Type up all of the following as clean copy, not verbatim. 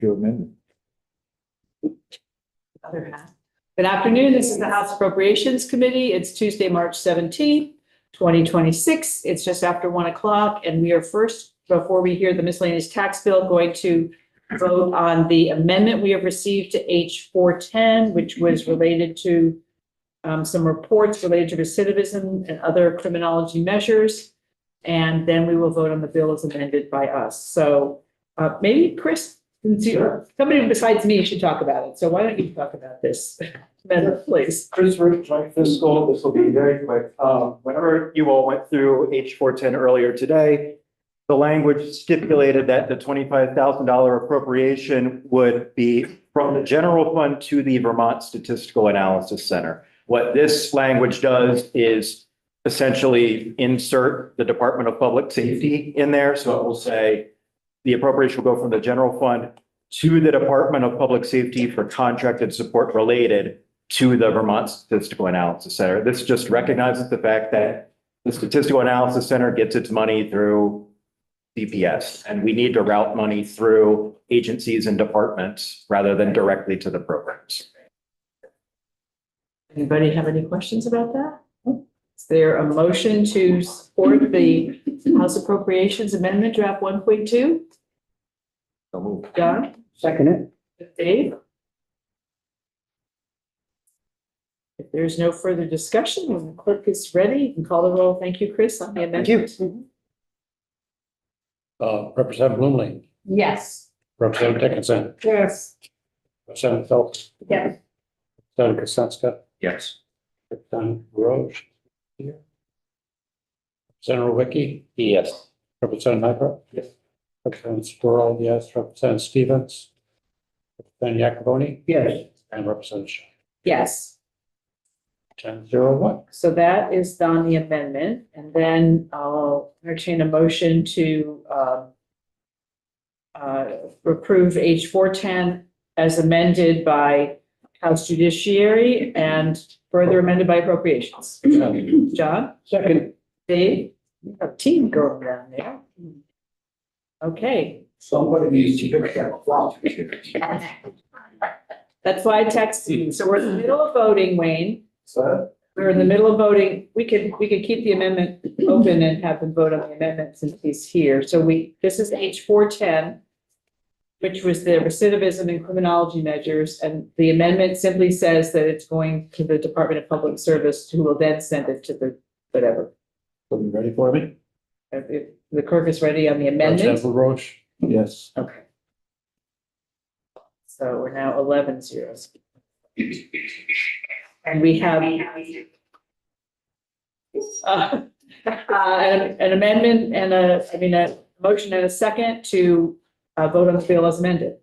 Your amendment. Other half. Good afternoon. This is the House Appropriations Committee. It's Tuesday, March 17th, 2026. It's just after 1 o'clock, and we are first, before we hear the miscellaneous tax bill, going to vote on the amendment we have received to H 410, which was related to some reports related to recidivism and other criminology measures. And then we will vote on the bill as amended by us. So maybe Chris, somebody besides me should talk about it. So why don't you talk about this amendment, please? Chris Root, joint fiscal. This will be very quick. Whenever you all went through H 410 earlier today, the language stipulated that the $25,000 appropriation would be from the general fund to the Vermont Statistical Analysis Center. What this language does is essentially insert the Department of Public Safety in there. So it will say the appropriation will go from the general fund to the Department of Public Safety for contracted support related to the Vermont Statistical Analysis Center. This just recognizes the fact that the Statistical Analysis Center gets its money through DPS, and we need to route money through agencies and departments rather than directly to the programs. Anybody have any questions about that? Is there a motion to support the House Appropriations Amendment Draft 1.2? So move. John? Second it. Dave? If there's no further discussion, when the clerk is ready, you can call the roll. Thank you, Chris, on the amendment. Thank you. Representative Bloomley, Yes. Representative Dickinson, Yes. Representative Phelps, Yes. Representative Kasenska, Yes. Representative Roche. Here. Representative Wiki, Yes. Representative Nyberg. Yes. Representative Squirrel, yes. Representative Stevens. Representative Yakavoni. Yes. And Representative Shaw. Yes. 10-0-1. So that is on the amendment, and then I'll entertain a motion to approve H 410 as amended by House Judiciary and further amended by Appropriations. John? Second. Dave? You have a team going down there. Okay, Somebody needs to pick that flop. that's why I texted you. So we're in the middle of voting, Wayne. So We're in the middle of voting. We could keep the amendment open and have them vote on the amendment since he's here. So this is H 410, which was the recidivism and criminology measures. And the amendment simply says that it's going to the Department of Public Service, who will then send it to the whatever. Are you ready for me? If the clerk is ready on the amendment. Representative Roche, Yes. Okay. So we're now 11-0. And we have an amendment and a motion and a second to vote on the bill as amended.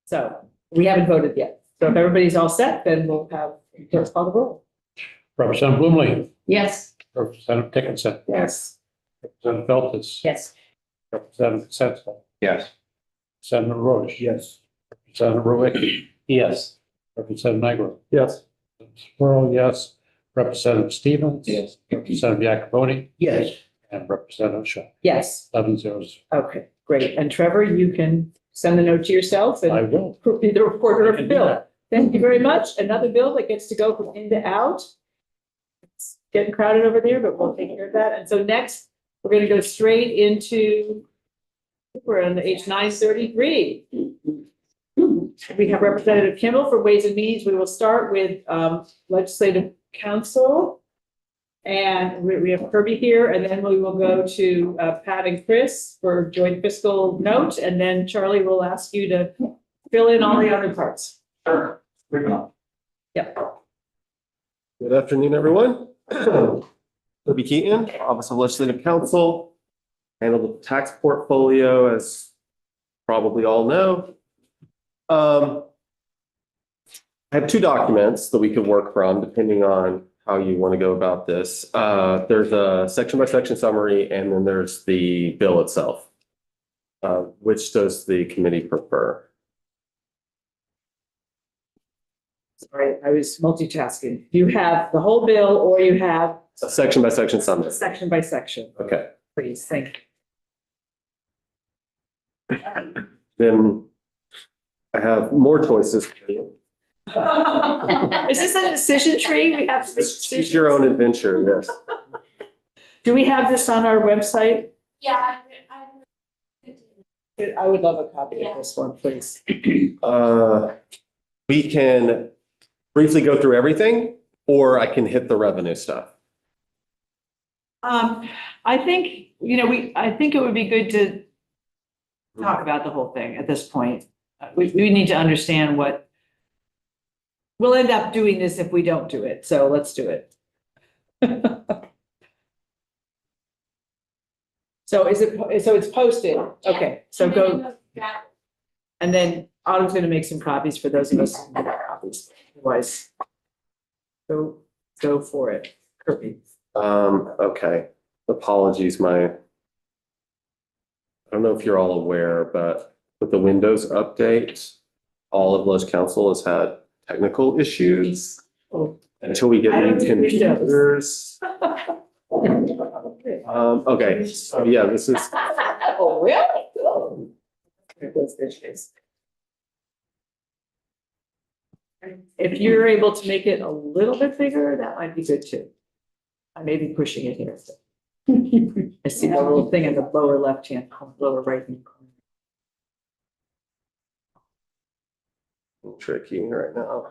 So we haven't voted yet. So if everybody's all set, then we'll have, let's call the roll. Representative Bloomley, Yes. Representative Dickinson, Yes. Representative Phelps, Yes. Representative Kasenska, Yes. Representative Roche. Yes. Representative Wiki, Yes. Representative Nyberg. yes. Squirrel, yes. Representative Stevens. Yes. Representative Yakavoni Yes. and Representative Shaw. Yes. 11-0. Okay, great. And Trevor, you can send the note to yourself I and will. be the reporter of the I can do bill. that. Thank you very much. Another bill that gets to go from in to out. It's getting crowded over there, but we'll take care of that. And so next, we're going to go straight into, we're on H 933. We have Representative Kimball for Ways and Means. We will start with Legislative Council. And we have Kirby here, and then we will go to Pat and Chris for joint fiscal note. And then Charlie will ask you to fill in all the other parts. Sure. Moving on. Yep. Good afternoon, everyone. Toby Keaton, Office of Legislative Counsel, handle the tax portfolio, as probably all know. I have two documents that we could work from, depending on how you want to go about this. There's a section by section summary, and then there's the bill itself. Which does the committee prefer? Sorry, I was multitasking. You have the whole bill or you have A section by section summary. section by section, Okay, please, thank you. then I have more choices for you. Is this a decision tree? We have. Choose your own adventure, yes. Do we have this on our website? Yeah, I would love a copy of this one, please. We can briefly go through everything, or I can hit the revenue stuff. I think, I think it would be good to talk about the whole thing at this point. We need to understand what, we'll end up doing this if we don't do it, so let's do it. So it's posted, okay, so go, and then Autumn's gonna make some copies for those of us who need copies, otherwise. Go for it, Kirby. Okay, apologies, I don't know if you're all aware, but with the Windows update, all of Los Council has had technical issues Oh. until we get I new don't think Windows. computers. Okay, so yeah, this is, Oh, really? Cool. Those dishes. If you're able to make it a little bit bigger, that might be good too. I may be pushing it here. I see the little thing in the lower left-hand, lower right-hand corner. tricky right now.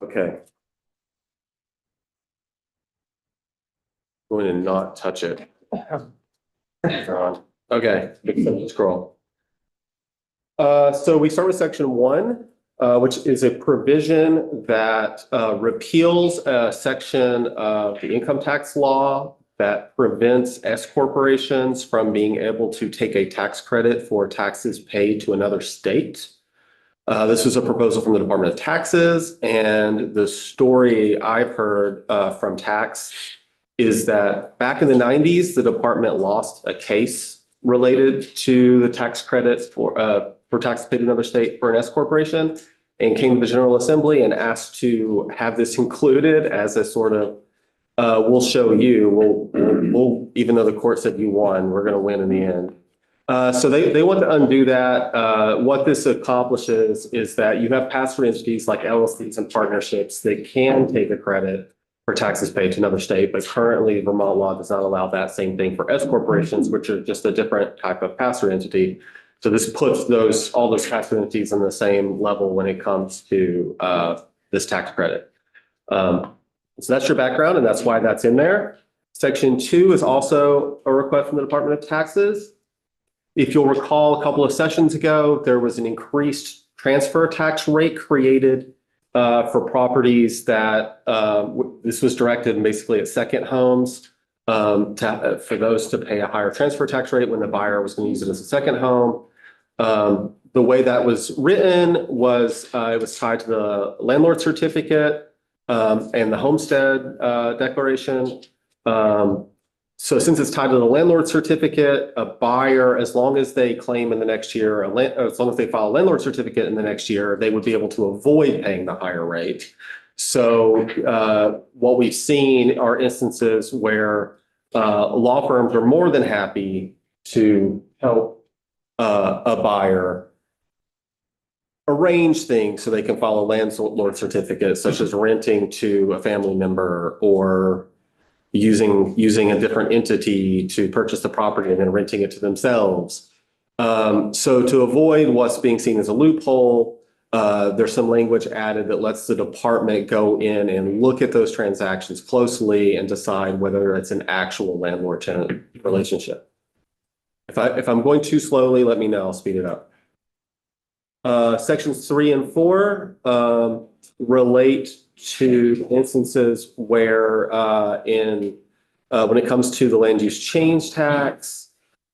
Okay. Going to not touch it. Okay, scroll. So we start with section 1, which is a provision that repeals a section of the income tax law that prevents S corporations from being able to take a tax credit for taxes paid to another state. This was a proposal from the Department of Taxes, and the story I've heard from tax is that back in the 90s, the department lost a case related to the tax credits for taxes paid to another state for an S corporation, and came to the General Assembly and asked to have this included as a sort of we'll show you, we'll even though the court said you won, we're going to win in the end. So they want to undo that. What this accomplishes is that you have pass-through entities like LLCs and partnerships that can take a credit for taxes paid to another state, but currently Vermont law does not allow that same thing for S corporations, which are just a different type of pass-through entity. So this puts all those pass-through entities on the same level when it comes to this tax credit. So that's your background, and that's why that's in there. Section 2 is also a request from the Department of Taxes. If you'll recall, a couple of sessions ago, there was an increased transfer tax rate created for properties that this was directed basically at second homes for those to pay a higher transfer tax rate when the buyer was going to use it as a second home. The way that was written was it was tied to the landlord certificate and the homestead declaration. So since it's tied to the landlord certificate, a buyer, as long as they claim in the next year, as long as they file a landlord certificate in the next year, they would be able to avoid paying the higher rate. So what we've seen are instances where law firms are more than happy to help a buyer arrange things so they can file a landlord certificate, such as renting to a family member or using a different entity to purchase the property and then renting it to themselves. So to avoid what's being seen as a loophole, there's some language added that lets the department go in and look at those transactions closely and decide whether it's an actual landlord-tenant relationship. If I'm going too slowly, let me know, I'll speed it up. Sections 3 and 4 relate to instances where when it comes to the land use change tax,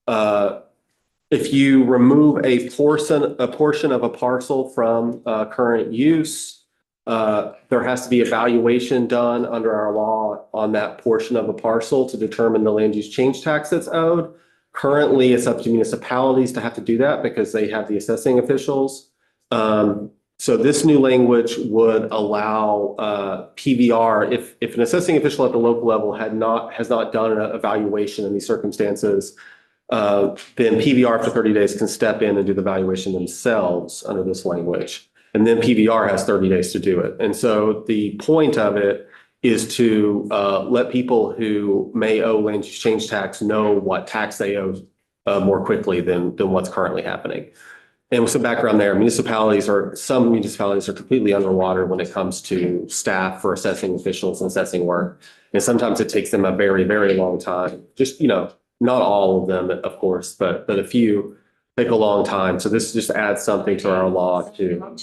if you remove a portion of a parcel from current use, there has to be evaluation done under our law on that portion of a parcel to determine the land use change tax that's owed. Currently, it's up to municipalities to have to do that because they have the assessing officials. So this new language would allow PVR, if an assessing official at the local level has not done an evaluation in these circumstances, then PVR after 30 days can step in and do the valuation themselves under this language. And then PVR has 30 days to do it. And so the point of it is to let people who may owe land use change tax know what tax they owe more quickly than what's currently happening. And with some background there, some municipalities are completely underwater when it comes to staff for assessing officials and assessing work. And sometimes it takes them a very, very long time. Just, not all of them, of course, but a few take a long time. So this just adds something to our law to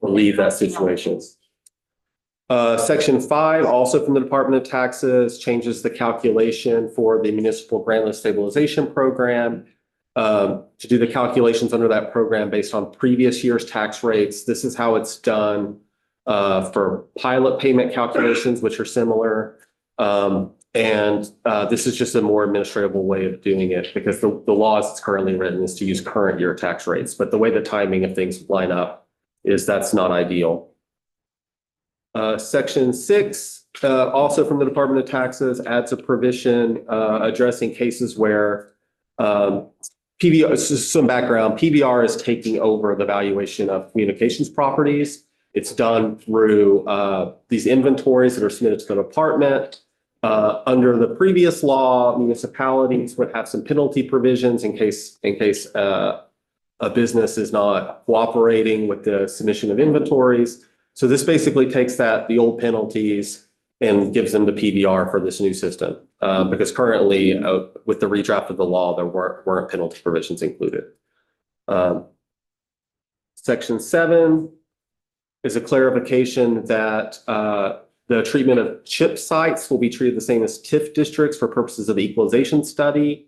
relieve that situation. Section 5, also from the Department of Taxes, changes the calculation for the municipal grantless stabilization program. To do the calculations under that program based on previous year's tax rates. This is how it's done for pilot payment calculations, which are similar. This is just a more administrative way of doing it because the law as it's currently written is to use current year tax rates. But the way the timing of things line up is that's not ideal. Section 6, also from the Department of Taxes, adds a provision addressing cases where PBR, some background, PBR is taking over the valuation of communications properties. It's done through these inventories that are submitted to the department. Under the previous law, municipalities would have some penalty provisions in case a business is not cooperating with the submission of inventories. So this basically takes the old penalties and gives them the PBR for this new system. Because currently, with the redraft of the law, there weren't penalty provisions included. Section 7 is a clarification that the treatment of CHIP sites will be treated the same as TIF districts for purposes of the equalization study.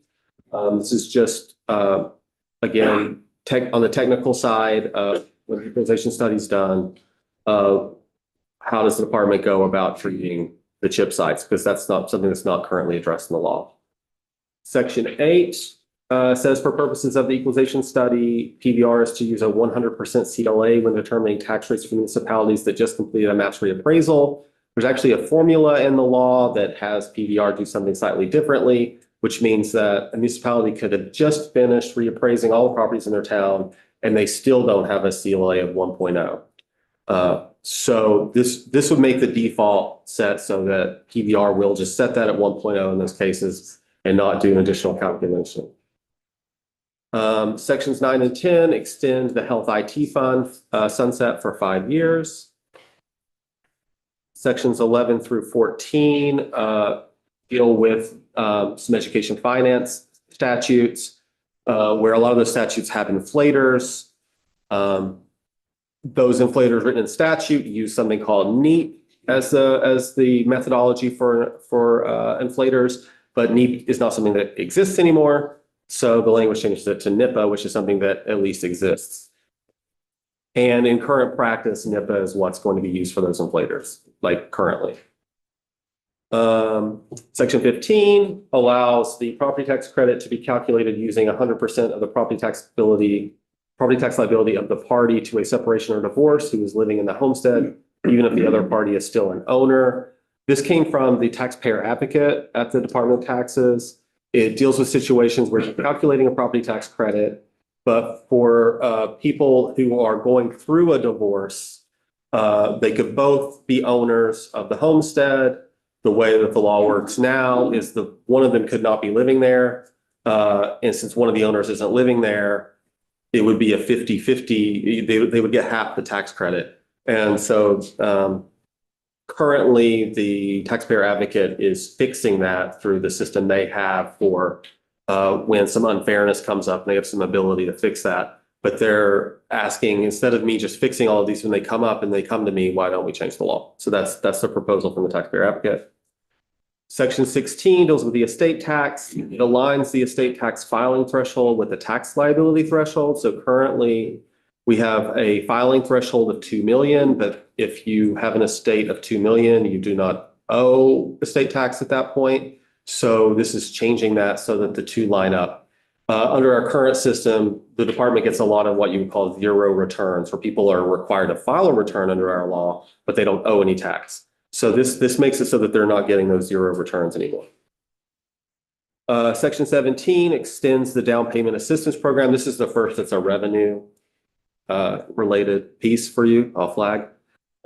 This is just, again, on the technical side, when the equalization study is done, how does the department go about treating the CHIP sites? Because that's not something that's not currently addressed in the law. Section 8 says for purposes of the equalization study, PBR is to use a 100% CLA when determining tax rates for municipalities that just completed a match reappraisal. There's actually a formula in the law that has PBR do something slightly differently, which means that a municipality could have just finished reappraising all the properties in their town and they still don't have a CLA of 1.0. So this would make the default set so that PBR will just set that at 1.0 in those cases and not do an additional calculation. Sections 9 and 10 extend the health IT fund sunset for 5 years. Sections 11 through 14 deal with some education finance statutes where a lot of those statutes have inflators. Those inflators written in statute use something called NEAP as the methodology for inflators, but NEAP is not something that exists anymore. So the language changes it to NIPA, which is something that at least exists. And in current practice, NIPA is what's going to be used for those inflators, like currently. Section 15 allows the property tax credit to be calculated using 100% of the property tax liability of the party to a separation or divorce who is living in the homestead, even if the other party is still an owner. This came from the taxpayer advocate at the Department of Taxes. It deals with situations where you're calculating a property tax credit, but for people who are going through a divorce, they could both be owners of the homestead. The way that the law works now is one of them could not be living there. And since one of the owners isn't living there, it would be a 50-50. They would get half the tax credit. And so currently the taxpayer advocate is fixing that through the system they have for when some unfairness comes up, and they have some ability to fix that. But they're asking, instead of me just fixing all of these when they come up and they come to me, why don't we change the law? So that's the proposal from the taxpayer advocate. Section 16 deals with the estate tax. It aligns the estate tax filing threshold with the tax liability threshold. So currently we have a filing threshold of 2 million, but if you have an estate of 2 million, you do not owe estate tax at that point. So this is changing that so that the two line up. Under our current system, the department gets a lot of what you would call zero returns, where people are required to file a return under our law, but they don't owe any tax. So this makes it so that they're not getting those zero returns anymore. Section 17 extends the down payment assistance program. This is the first that's a revenue related piece for you. I'll flag.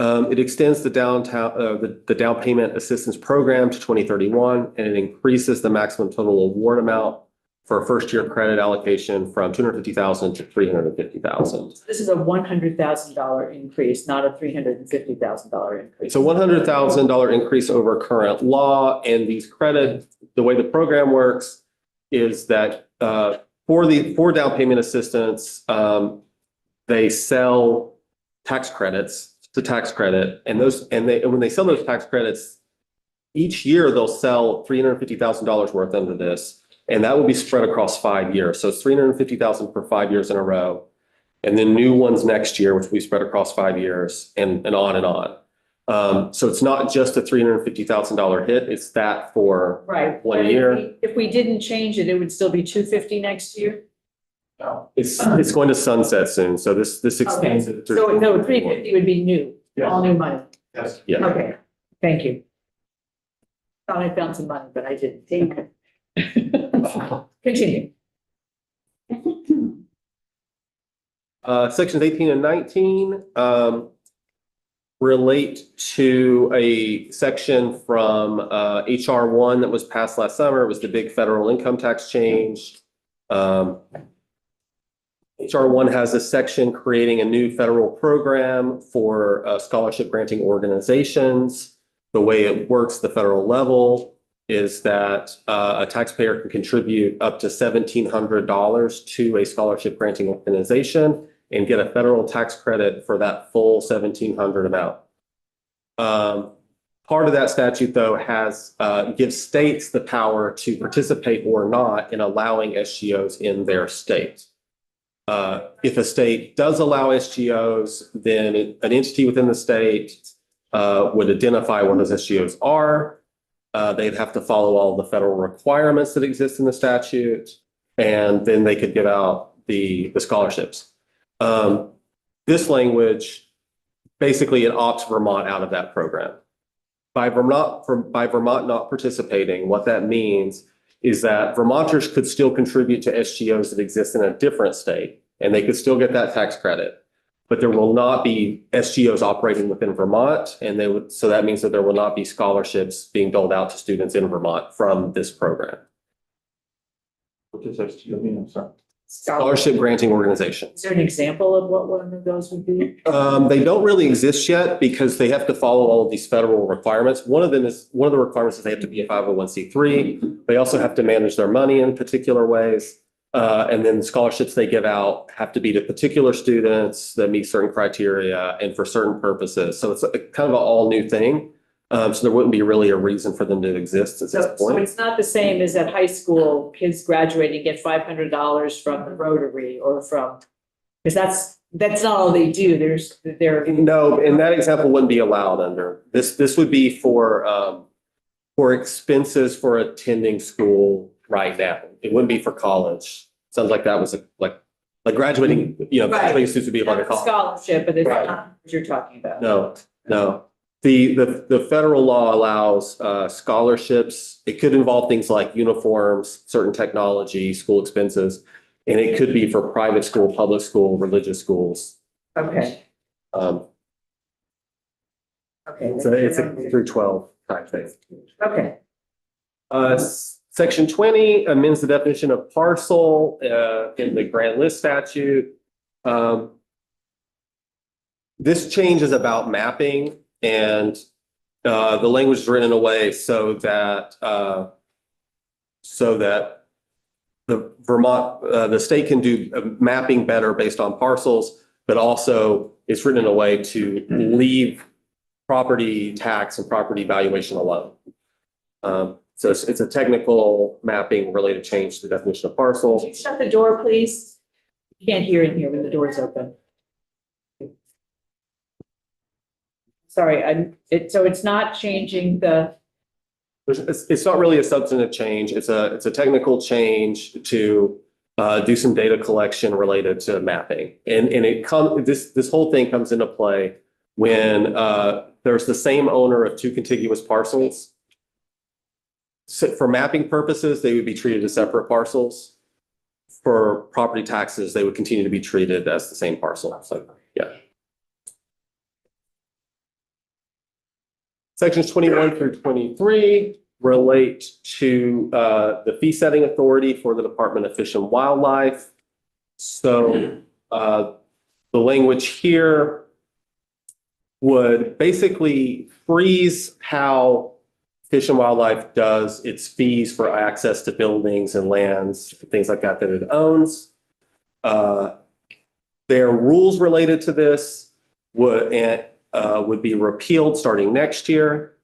It extends the down payment assistance program to 2031, and it increases the maximum total award amount for a first year credit allocation from $250,000 to $350,000. This is a $100,000 increase, not a $350,000 increase. It's a $100,000 increase over current law, and these credits, the way the program works is that for down payment assistance, they sell tax credits to tax credit, and when they sell those tax credits, each year they'll sell $350,000 worth under this. And that will be spread across 5 years. So it's $350,000 for 5 years in a row. And then new ones next year, which will be spread across 5 years and on and on. So it's not just a $350,000 hit. It's that for Right. 1 But year. If we didn't change it, it would still be $250 next year? It's going to sunset soon. So this extends it. So no, $350 would be new, all new money. Yes. Yeah. Okay, thank you. Thought I found some money, but I didn't. Continue. Sections 18 and 19 relate to a section from HR 1 that was passed last summer. It was the big federal income tax change. HR 1 has a section creating a new federal program for scholarship granting organizations. The way it works at the federal level is that a taxpayer can contribute up to $1,700 to a scholarship granting organization and get a federal tax credit for that full $1,700 amount. Part of that statute, though, gives states the power to participate or not in allowing SGOs in their state. If a state does allow SGOs, then an entity within the state would identify what those SGOs are. They'd have to follow all the federal requirements that exist in the statute, and then they could give out the scholarships. This language, basically it opts Vermont out of that program. By Vermont not participating, what that means is that Vermonters could still contribute to SGOs that exist in a different state, and they could still get that tax credit. But there will not be SGOs operating within Vermont, and so that means that there will not be scholarships being doled out to students in Vermont from this program. What does SGO mean? I'm sorry. Scholarship granting organization. Is there an example of what one of those would be? They don't really exist yet because they have to follow all of these federal requirements. One of the requirements is they have to be a 501c3. They also have to manage their money in particular ways. And then the scholarships they give out have to be to particular students that meet certain criteria and for certain purposes. So it's kind of an all new thing. So there wouldn't be really a reason for them to exist at this So point. it's not the same as at high school, kids graduating get $500 from the Rotary or from, because that's not all they do. No, and that example wouldn't be allowed under this. This would be for expenses for attending school right now. It wouldn't be for college. Sounds like that was like graduating, graduating students would be like a college. Scholarship, but it's Right. not what you're talking about. No. The federal law allows scholarships. It could involve things like uniforms, certain technology, school expenses, and it could be for private school, public school, religious schools. Okay. Um, Okay. it's a K through 12 type thing. Okay. Section 20 amends the definition of parcel in the grant list statute. This change is about mapping, and the language is written in a way so that the state can do mapping better based on parcels, but also it's written in a way to leave property tax and property valuation alone. So it's a technical mapping related change to the definition of parcel. Could you shut the door, please? You can't hear in here when the door's open. Sorry, so it's not changing the, It's not really a substantive change. It's a technical change to do some data collection related to mapping. And this whole thing comes into play when there's the same owner of two contiguous parcels. So for mapping purposes, they would be treated as separate parcels. For property taxes, they would continue to be treated as the same parcel. So, yeah. Sections 21 through 23 relate to the fee setting authority for the Department of Fish and Wildlife. So the language here would basically freeze how Fish and Wildlife does its fees for access to buildings and lands, things like that it owns. Their rules related to this would be repealed starting next year.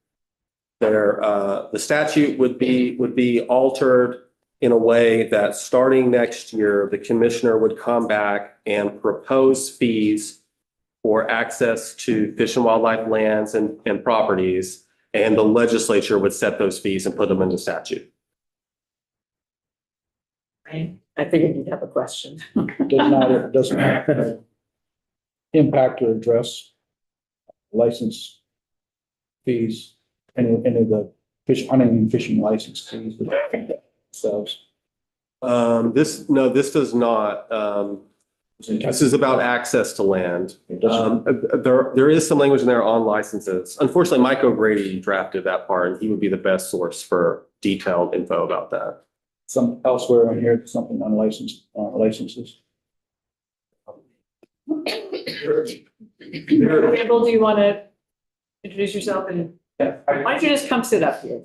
The statute would be altered in a way that starting next year, the commissioner would come back and propose fees for access to fish and wildlife lands and properties, and the legislature would set those fees and put them into statute. I figured you'd have a question. Does not impact or address license fees, any of the hunting and fishing license fees themselves. This does not. This is about access to land. There is some language in there on licenses. Unfortunately, Mike O'Grady drafted that part, and he would be the best source for detailed info about that. Some elsewhere in here, something on licenses. Randall, do you want to introduce yourself and why don't you just come sit up here?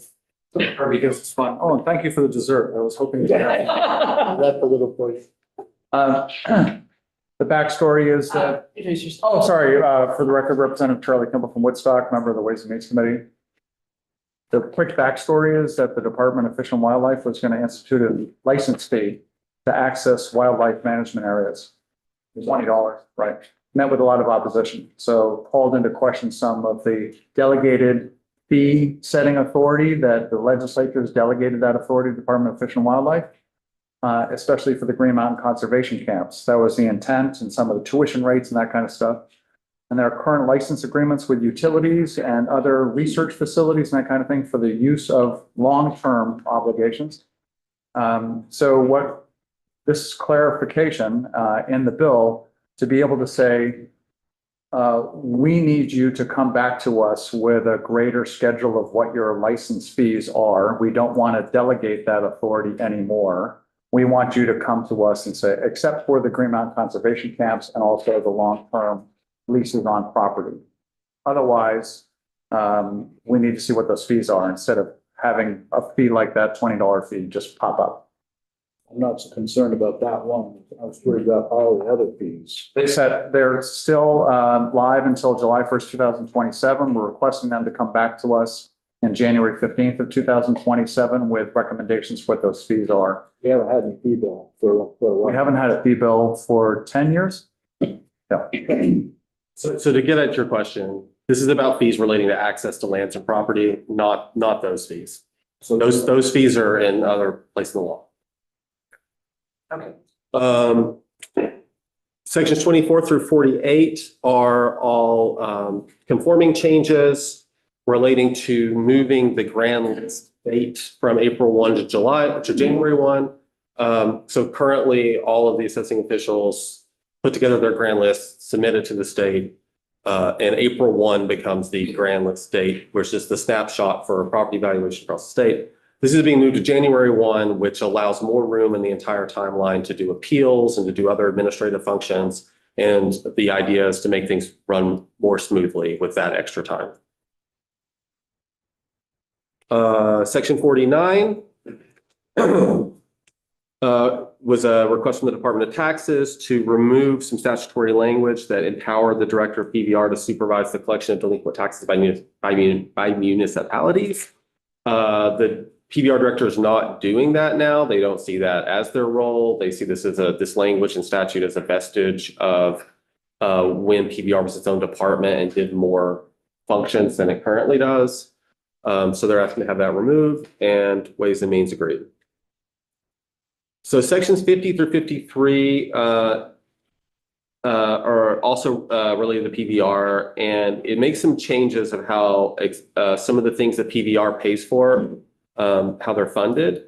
Because it's fun. Oh, and thank you for the dessert. I was hoping to have. That's a little place. The backstory is that, Introduce yourself. oh, sorry, for the record, Representative Charlie Kimball from Woodstock, member of the Ways and Means Committee. The quick backstory is that the Department of Fish and Wildlife was going to institute a license fee to access wildlife management areas. $20, right? Met with a lot of opposition. So called into question some of the delegated fee setting authority that the legislature has delegated that authority to the Department of Fish and Wildlife, especially for the Green Mountain Conservation Camps. That was the intent, and some of the tuition rates and that kind of stuff. And there are current license agreements with utilities and other research facilities and that kind of thing for the use of long-term obligations. So what this clarification in the bill to be able to say, we need you to come back to us with a greater schedule of what your license fees are. We don't want to delegate that authority anymore. We want you to come to us and say, except for the Green Mountain Conservation Camps and also the long-term leases on property. Otherwise, we need to see what those fees are instead of having a fee like that $20 fee just pop up. I'm not so concerned about that one. I was worried about all the other fees. They said they're still live until July 1st, 2027. We're requesting them to come back to us in January 15th of 2027 with recommendations for what those fees are. We haven't had any fee bill for a while. We haven't had a fee bill for 10 years. Yeah. So to get at your question, this is about fees relating to access to lands and property, not those fees. So those fees are in other places in the law. Okay. Sections 24 through 48 are all conforming changes relating to moving the grand list date from April 1 to January 1. So currently, all of the assessing officials put together their grand list, submit it to the state, and April 1 becomes the grand list date, which is the snapshot for property valuation across the state. This is being moved to January 1, which allows more room in the entire timeline to do appeals and to do other administrative functions. And the idea is to make things run more smoothly with that extra time. Section 49 was a request from the Department of Taxes to remove some statutory language that empowered the director of PBR to supervise the collection of delinquent taxes by municipalities. The PBR director is not doing that now. They don't see that as their role. They see this as this language and statute as a vestige of when PBR was its own department and did more functions than it currently does. So they're asking to have that removed, and Ways and Means agreed. So sections 50 through 53 are also related to PVR, and it makes some changes of how some of the things that PVR pays for, how they're funded.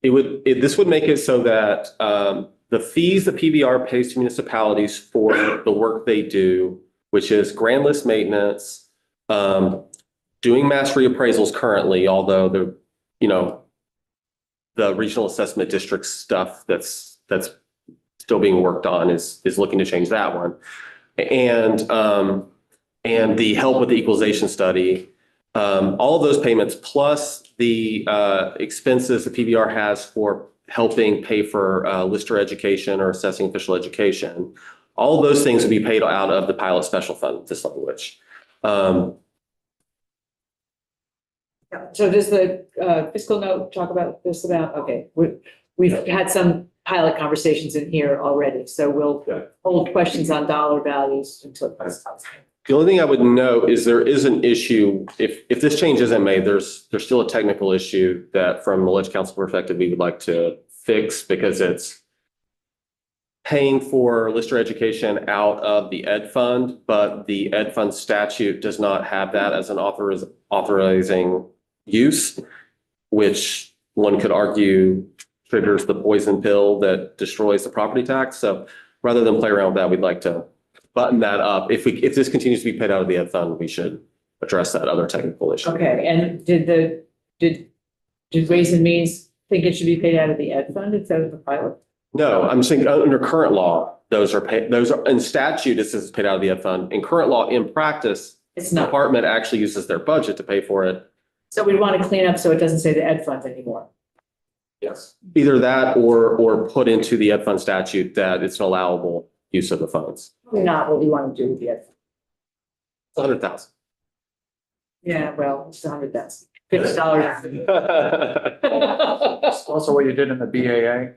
This would make it so that the fees that PVR pays to municipalities for the work they do, which is grand list maintenance, doing mass reappraisals currently, although the regional assessment district stuff that's still being worked on is looking to change that one. And the help with the equalization study, all of those payments plus the expenses the PBR has for helping pay for lister education or assessing official education, all of those things would be paid out of the pilot special fund, this language. So does the fiscal note talk about this okay, we've had some pilot conversations in here already, so we'll hold questions on dollar values until. The only thing I would note is there is an issue, if this change isn't made, there's still a technical issue that from the Ledge Council perspective, we would like to fix because it's paying for lister education out of the ed fund, but the ed fund statute does not have that as an authorizing use, which one could argue triggers the poison pill that destroys the property tax. So rather than play around with that, we'd like to button that up. If this continues to be paid out of the ed fund, we should address that other technical issue. Okay, and did Ways and Means think it should be paid out of the ed fund instead of the pilot? No, I'm saying under current law, those are in statute, it says it's paid out of the ed fund. In current law, in practice, It's the not. department actually uses their budget to pay for it. So we want to clean up so it doesn't say the ed fund anymore. Yes. Either that or put into the ed fund statute that it's an allowable use of the funds. Not what we want to do with the ed fund. 100,000. Yeah, well, it's $100,000, $50. Also what you did in the BAA,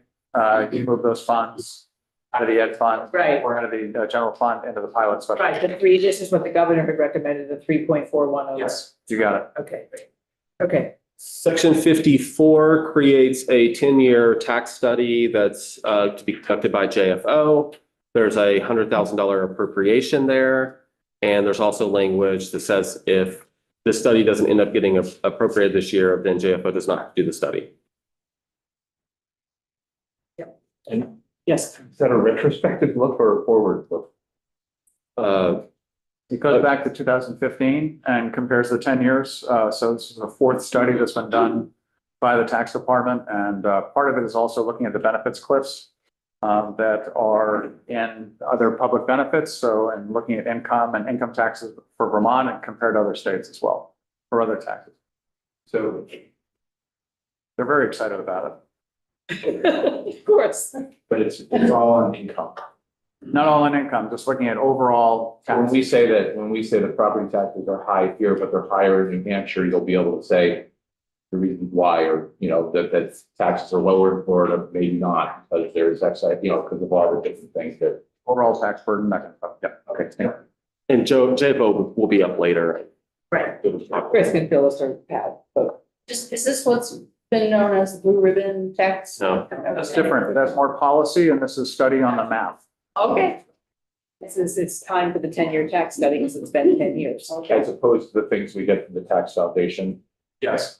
you moved those funds out of the ed fund. Right. Or out of the general fund into the pilot special. Right, this is what the governor had recommended, the 3.410. Yes, you got it. Okay, great. Okay, Section 54 creates a 10-year tax study that's to be conducted by JFO. There's a $100,000 appropriation there. And there's also language that says if this study doesn't end up getting appropriated this year, then JFO does not have to do the study. And yes, is that a retrospective look or a forward look? It goes back to 2015 and compares the 10 years. So this is the fourth study that's been done by the tax department. And part of it is also looking at the benefits cliffs that are in other public benefits. So, and looking at income and income taxes for Vermont and compared to other states as well, for other taxes. So They're very excited about it. of course. but it's all on income. Not all in income, just looking at overall. So when we say the property taxes are high here, but they're higher in New Hampshire, you'll be able to say the reasons why, or, that taxes are lower in Florida, maybe not, because there's excise, because of all the different things that. Overall tax burden, that kind of stuff. Yeah, okay. Yeah. And JFO will be up later. Right, Chris can fill us our pad, but. Is this what's been known as the blue ribbon tax? No. That's different. That's more policy and this is study on the math. Okay. It's time for the 10-year tax study because it's been 10 years. As opposed to the things we get from the tax foundation. Yes,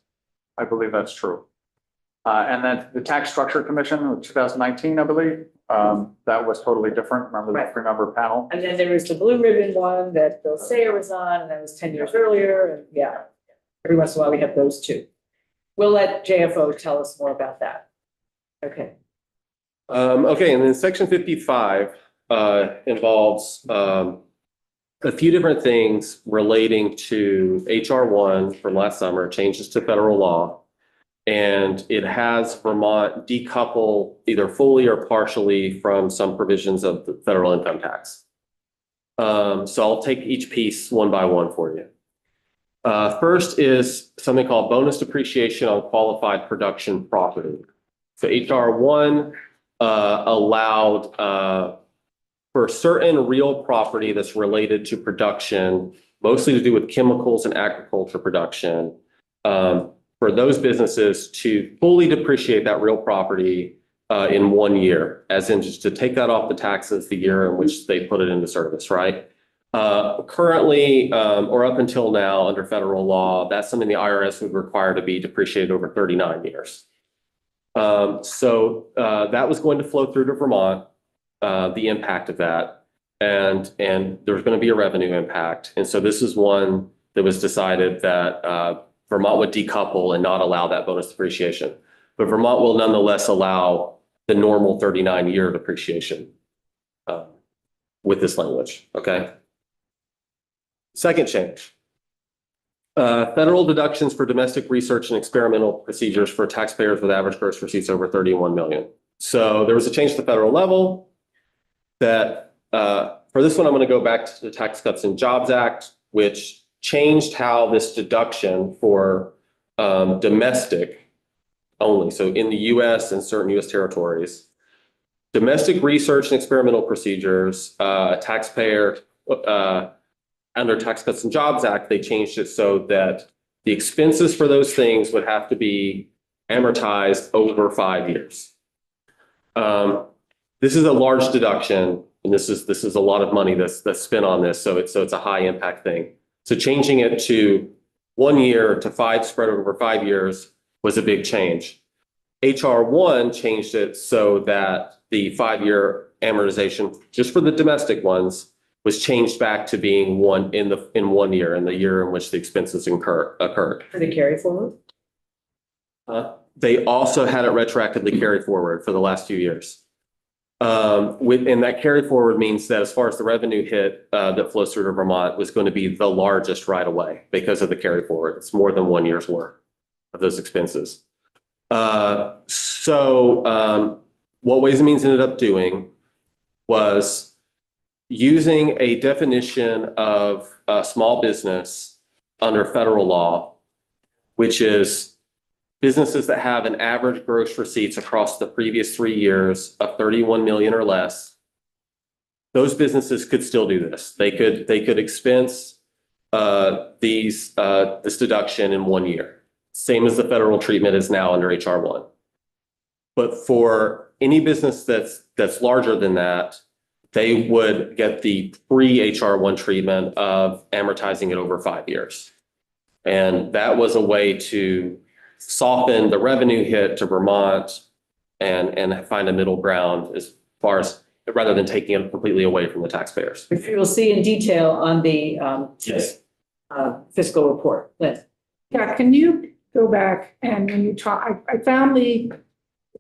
I believe that's true. And then the Tax Structure Commission of 2019, I believe, that was totally different. Remember the Right. 3-member panel? And then there was the blue ribbon one that Bill Sayer was on, and that was 10 years earlier, and yeah. Every once in a while, we have those two. We'll let JFO tell us more about that. Okay. Okay, and then section 55 involves a few different things relating to HR 1 from last summer, changes to federal law. And it has Vermont decouple either fully or partially from some provisions of the federal income tax. So I'll take each piece one by one for you. First is something called bonus depreciation on qualified production property. So HR 1 allowed for certain real property that's related to production, mostly to do with chemicals and agriculture production, for those businesses to fully depreciate that real property in 1 year, as in just to take that off the taxes the year in which they put it into service, right? Currently, or up until now, under federal law, that's something the IRS would require to be depreciated over 39 years. So that was going to flow through to Vermont, the impact of that. And there's going to be a revenue impact. And so this is one that was decided that Vermont would decouple and not allow that bonus depreciation. But Vermont will nonetheless allow the normal 39-year depreciation with this language, okay? Second change. Federal deductions for domestic research and experimental procedures for taxpayers with average gross receipts over 31 million. So there was a change to the federal level that for this one, I'm going to go back to the Tax Cuts and Jobs Act, which changed how this deduction for domestic only. So in the US and certain US territories, domestic research and experimental procedures, taxpayer under Tax Cuts and Jobs Act, they changed it so that the expenses for those things would have to be amortized over 5 years. This is a large deduction, and this is a lot of money that's spent on this, so it's a high impact thing. So changing it to 1 year to 5 spread over 5 years was a big change. HR 1 changed it so that the 5-year amortization, just for the domestic ones, was changed back to being in 1 year, in the year in which the expenses occurred. For the carry forward? They also had it retroactively carry forward for the last few years. And that carry forward means that as far as the revenue hit that flows through to Vermont was going to be the largest right away because of the carry forward. It's more than 1 year's worth of those expenses. So what Ways and Means ended up doing was using a definition of small business under federal law, which is businesses that have an average gross receipts across the previous 3 years of 31 million or less. Those businesses could still do this. They could expense this deduction in 1 year, same as the federal treatment is now under HR 1. But for any business that's larger than that, they would get the pre-HR 1 treatment of amortizing it over 5 years. And that was a way to soften the revenue hit to Vermont and find a middle ground as far as, rather than taking it completely away from the taxpayers. Which we will see in detail on the Yes. fiscal report. Lynn? Yeah, can you go back and when you talk, I found the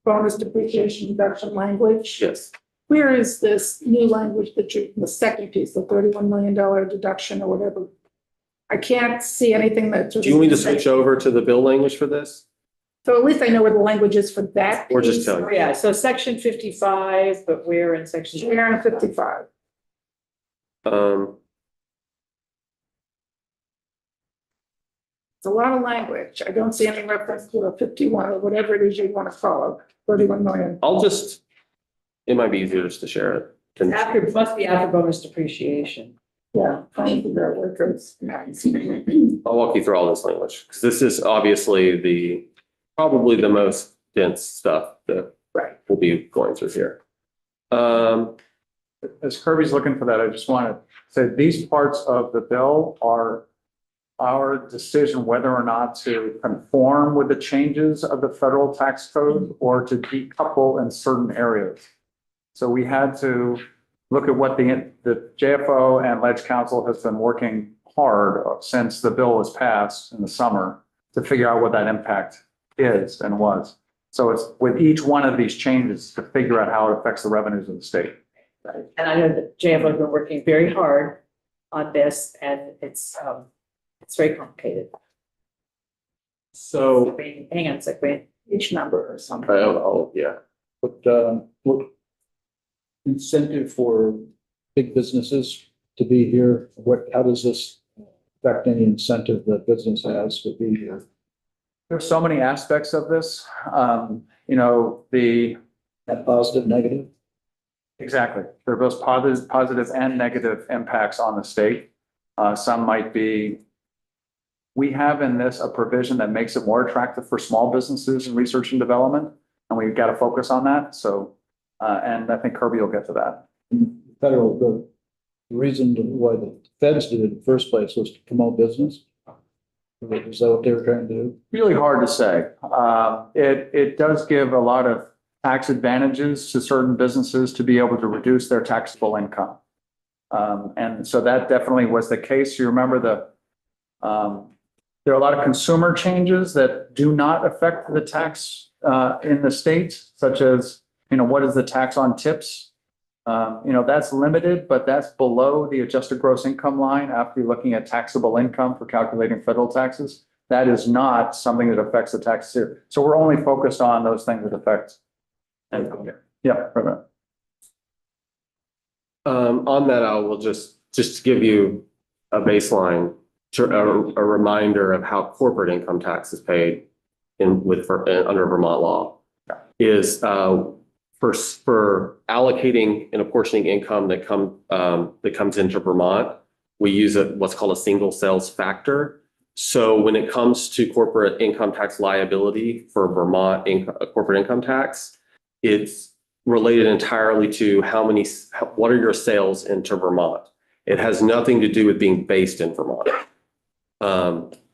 bonus depreciation deduction language. Yes. Where is this new language that the second piece, the $31 million deduction or whatever? I can't see anything that. Do you want me to switch over to the bill language for this? So at least I know where the language is for that. Or just piece. tell you. Yeah, so section 55, but we're in section. We're in 55. It's a lot of language. I don't see any reference to a 51 or whatever it is you want to call it, 31 million. It might be easier just to share it. It must be after bonus depreciation. Yeah. Trying to figure out where it goes. I'll walk you through all this language, because this is obviously probably the most dense stuff that Right. we'll be going through here. As Kirby's looking for that, I just want to say these parts of the bill are our decision whether or not to conform with the changes of the federal tax code or to decouple in certain areas. So we had to look at what the JFO and Ledge Council has been working hard since the bill was passed in the summer to figure out what that impact is and was. So it's with each one of these changes to figure out how it affects the revenues of the state. Right. And I know that JFO has been working very hard on this, and it's very complicated. So, Hang on a second. Each number or something. yeah. What incentive for big businesses to be here? How does this affect any incentive that business has to be here? There's so many aspects of this. Net positive, negative? Exactly. There are both positive and negative impacts on the state. Some might be we have in this a provision that makes it more attractive for small businesses and research and development. And we've got to focus on that. So, and I think Kirby will get to that. Federal, the reason why the feds did it in the first place was to promote business. Is that what they were trying to do? Really hard to say. It does give a lot of tax advantages to certain businesses to be able to reduce their taxable income. And so that definitely was the case. You remember there are a lot of consumer changes that do not affect the tax in the state, such as, what is the tax on tips? That's limited, but that's below the adjusted gross income line after you're looking at taxable income for calculating federal taxes. That is not something that affects the taxes here. So we're only focused on those things that affect. Yeah. Right. On that, I will just give you a baseline, a reminder of how corporate income tax is paid under Vermont law. Is for allocating and apportioning income that comes into Vermont, we use what's called a single sales factor. So when it comes to corporate income tax liability for Vermont corporate income tax, it's related entirely to what are your sales into Vermont. It has nothing to do with being based in Vermont.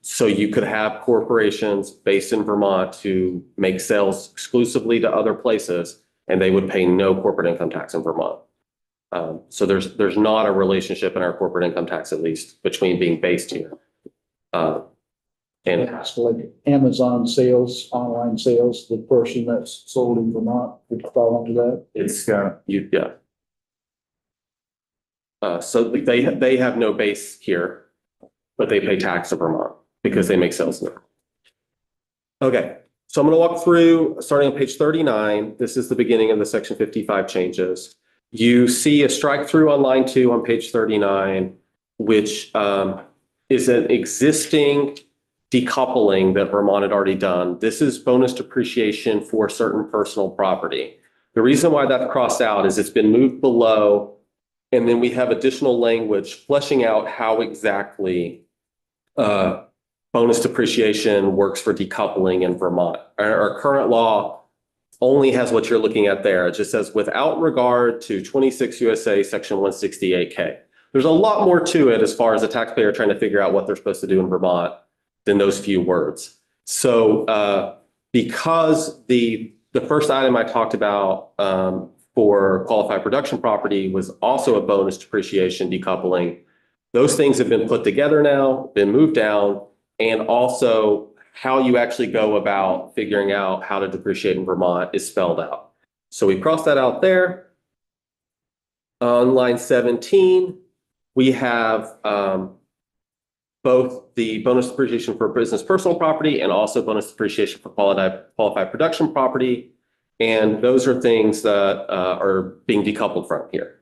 So you could have corporations based in Vermont who make sales exclusively to other places, and they would pay no corporate income tax in Vermont. So there's not a relationship in our corporate income tax, at least, between being based here. And It's like Amazon sales, online sales, the person that's sold in Vermont would fall under that. it's, yeah. So they have no base here, but they pay tax to Vermont because they make sales there. Okay, so I'm going to walk through, starting on page 39. This is the beginning of the section 55 changes. You see a strike through on line 2 on page 39, which is an existing decoupling that Vermont had already done. This is bonus depreciation for certain personal property. The reason why that's crossed out is it's been moved below, and then we have additional language fleshing out how exactly bonus depreciation works for decoupling in Vermont. Our current law only has what you're looking at there. It just says without regard to 26 USA section 168K. There's a lot more to it as far as a taxpayer trying to figure out what they're supposed to do in Vermont than those few words. So because the first item I talked about for qualified production property was also a bonus depreciation decoupling, those things have been put together now, been moved down, and also how you actually go about figuring out how to depreciate in Vermont is spelled out. So we crossed that out there. On line 17, we have both the bonus depreciation for business personal property and also bonus depreciation for qualified production property. And those are things that are being decoupled from here.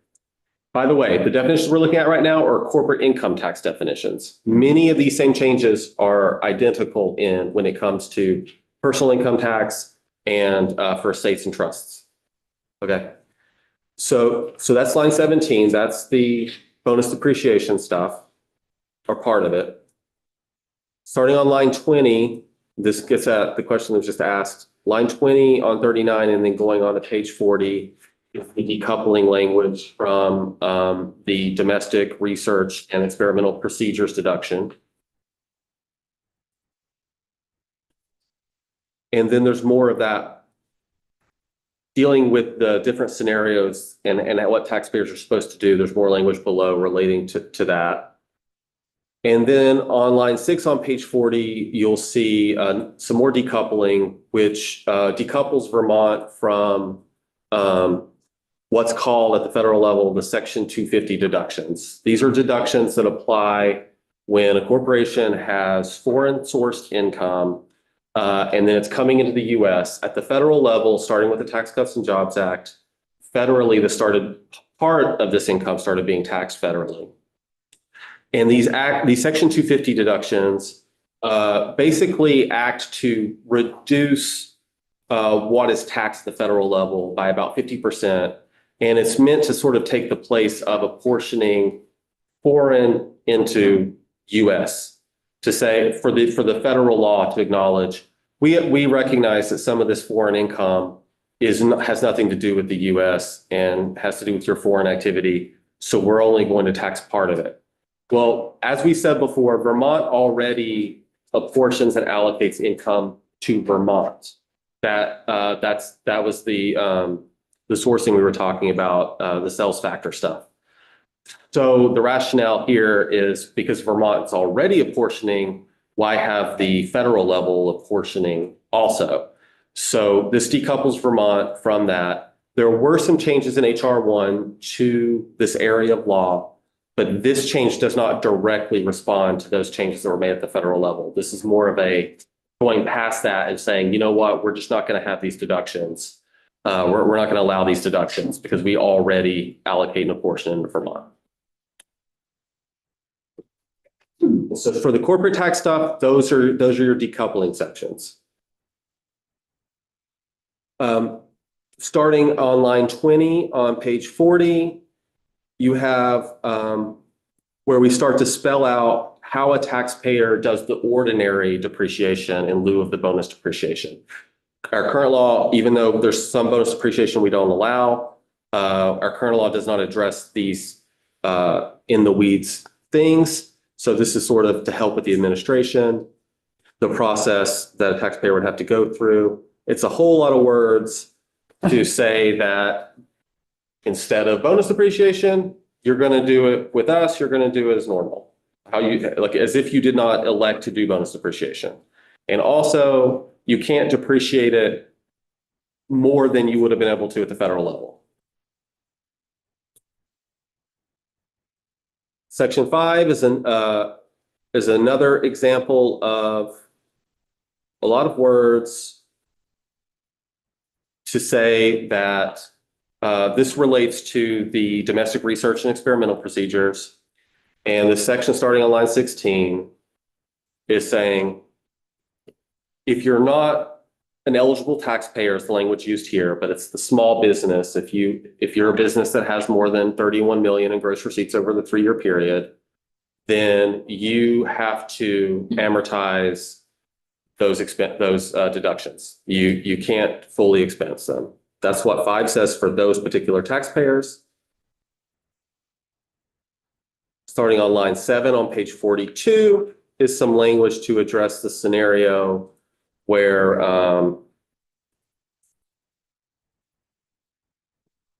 By the way, the definitions we're looking at right now are corporate income tax definitions. Many of these same changes are identical when it comes to personal income tax and for estates and trusts. Okay. So that's line 17. That's the bonus depreciation stuff, or part of it. Starting on line 20, this gets at the question that was just asked. Line 20 on 39 and then going on to page 40 is the decoupling language from the domestic research and experimental procedures deduction. And then there's more of that dealing with the different scenarios and what taxpayers are supposed to do. There's more language below relating to that. And then on line 6 on page 40, you'll see some more decoupling, which decouples Vermont from what's called at the federal level the Section 250 deductions. These are deductions that apply when a corporation has foreign sourced income and then it's coming into the US. At the federal level, starting with the Tax Cuts and Jobs Act, federally, part of this income started being taxed federally. And these Section 250 deductions basically act to reduce what is taxed at the federal level by about 50%. And it's meant to sort of take the place of apportioning foreign into US. to say for the federal law to acknowledge, we recognize that some of this foreign income has nothing to do with the US and has to do with your foreign activity. So we're only going to tax part of it. Well, as we said before, Vermont already apportions and allocates income to Vermont. That was the sourcing we were talking about, the sales factor stuff. So the rationale here is because Vermont's already apportioning, why have the federal level apportioning also? So this decouples Vermont from that. There were some changes in HR1 to this area of law, but this change does not directly respond to those changes that were made at the federal level. This is more of a going past that and saying, you know what, we're just not going to have these deductions. We're not going to allow these deductions because we already allocate an apportion into Vermont. So for the corporate tax stuff, those are your decoupling sections. Starting on line 20 on page 40, you have where we start to spell out how a taxpayer does the ordinary depreciation in lieu of the bonus depreciation. Our current law, even though there's some bonus depreciation we don't allow, our current law does not address these in the weeds things. So this is sort of to help with the administration, the process that a taxpayer would have to go through. It's a whole lot of words to say that instead of bonus depreciation, you're going to do it with us, you're going to do it as normal. Like as if you did not elect to do bonus depreciation. And also, you can't depreciate it more than you would have been able to at the federal level. Section 5 is another example of a lot of words to say that this relates to the domestic research and experimental procedures. And the section starting on line 16 is saying, if you're not an eligible taxpayer is the language used here, but it's the small business. If you're a business that has more than 31 million in gross receipts over the 3-year period, then you have to amortize those deductions. You can't fully expense them. That's what 5 says for those particular taxpayers. Starting on line 7 on page 42 is some language to address the scenario where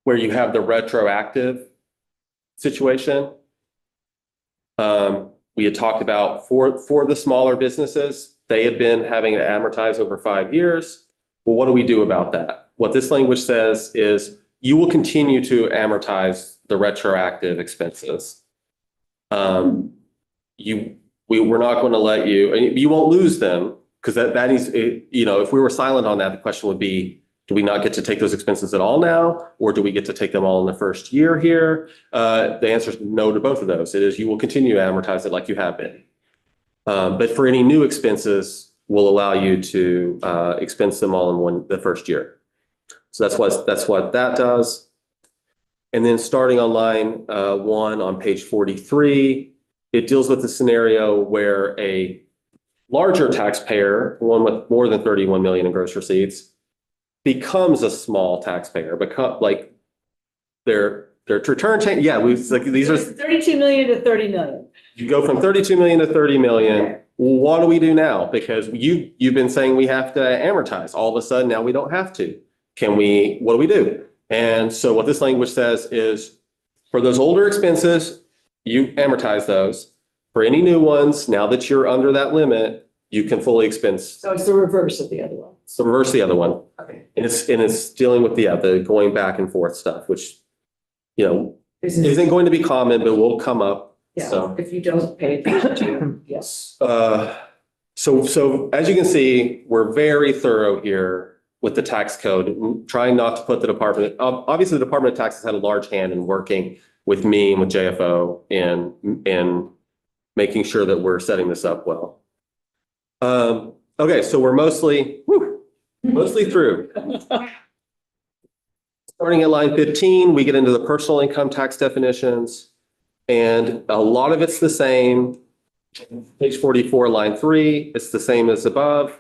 you have the retroactive situation. We had talked about for the smaller businesses, they had been having to amortize over 5 years. Well, what do we do about that? What this language says is you will continue to amortize the retroactive expenses. We're not going to let you won't lose them. Because that is, if we were silent on that, the question would be, do we not get to take those expenses at all now? Or do we get to take them all in the first year here? The answer is no to both of those. It is you will continue to amortize it like you have been. But for any new expenses, we'll allow you to expense them all in the first year. So that's what that does. And then starting on line 1 on page 43, it deals with the scenario where a larger taxpayer, one with more than 31 million in gross receipts, becomes a small taxpayer, like their return change. Yeah, these are 32 million to 30 million. You go from 32 million to 30 million. Okay. What do we do now? Because you've been saying we have to amortize. All of a sudden now we don't have to. What do we do? And so what this language says is for those older expenses, you amortize those. For any new ones, now that you're under that limit, you can fully expense. So it's the reverse of the other one. It's the reverse of the other one. Okay. And it's dealing with the going back and forth stuff, which, isn't going to be common, but will come up. Yeah, so. If you don't pay attention to, yes. So as you can see, we're very thorough here with the tax code, trying not to put the department, obviously the Department of Taxes had a large hand in working with me and with JFO in making sure that we're setting this up well. Okay, so we're mostly through. Starting at line 15, we get into the personal income tax definitions, and a lot of it's the same. Page 44, line 3, it's the same as above.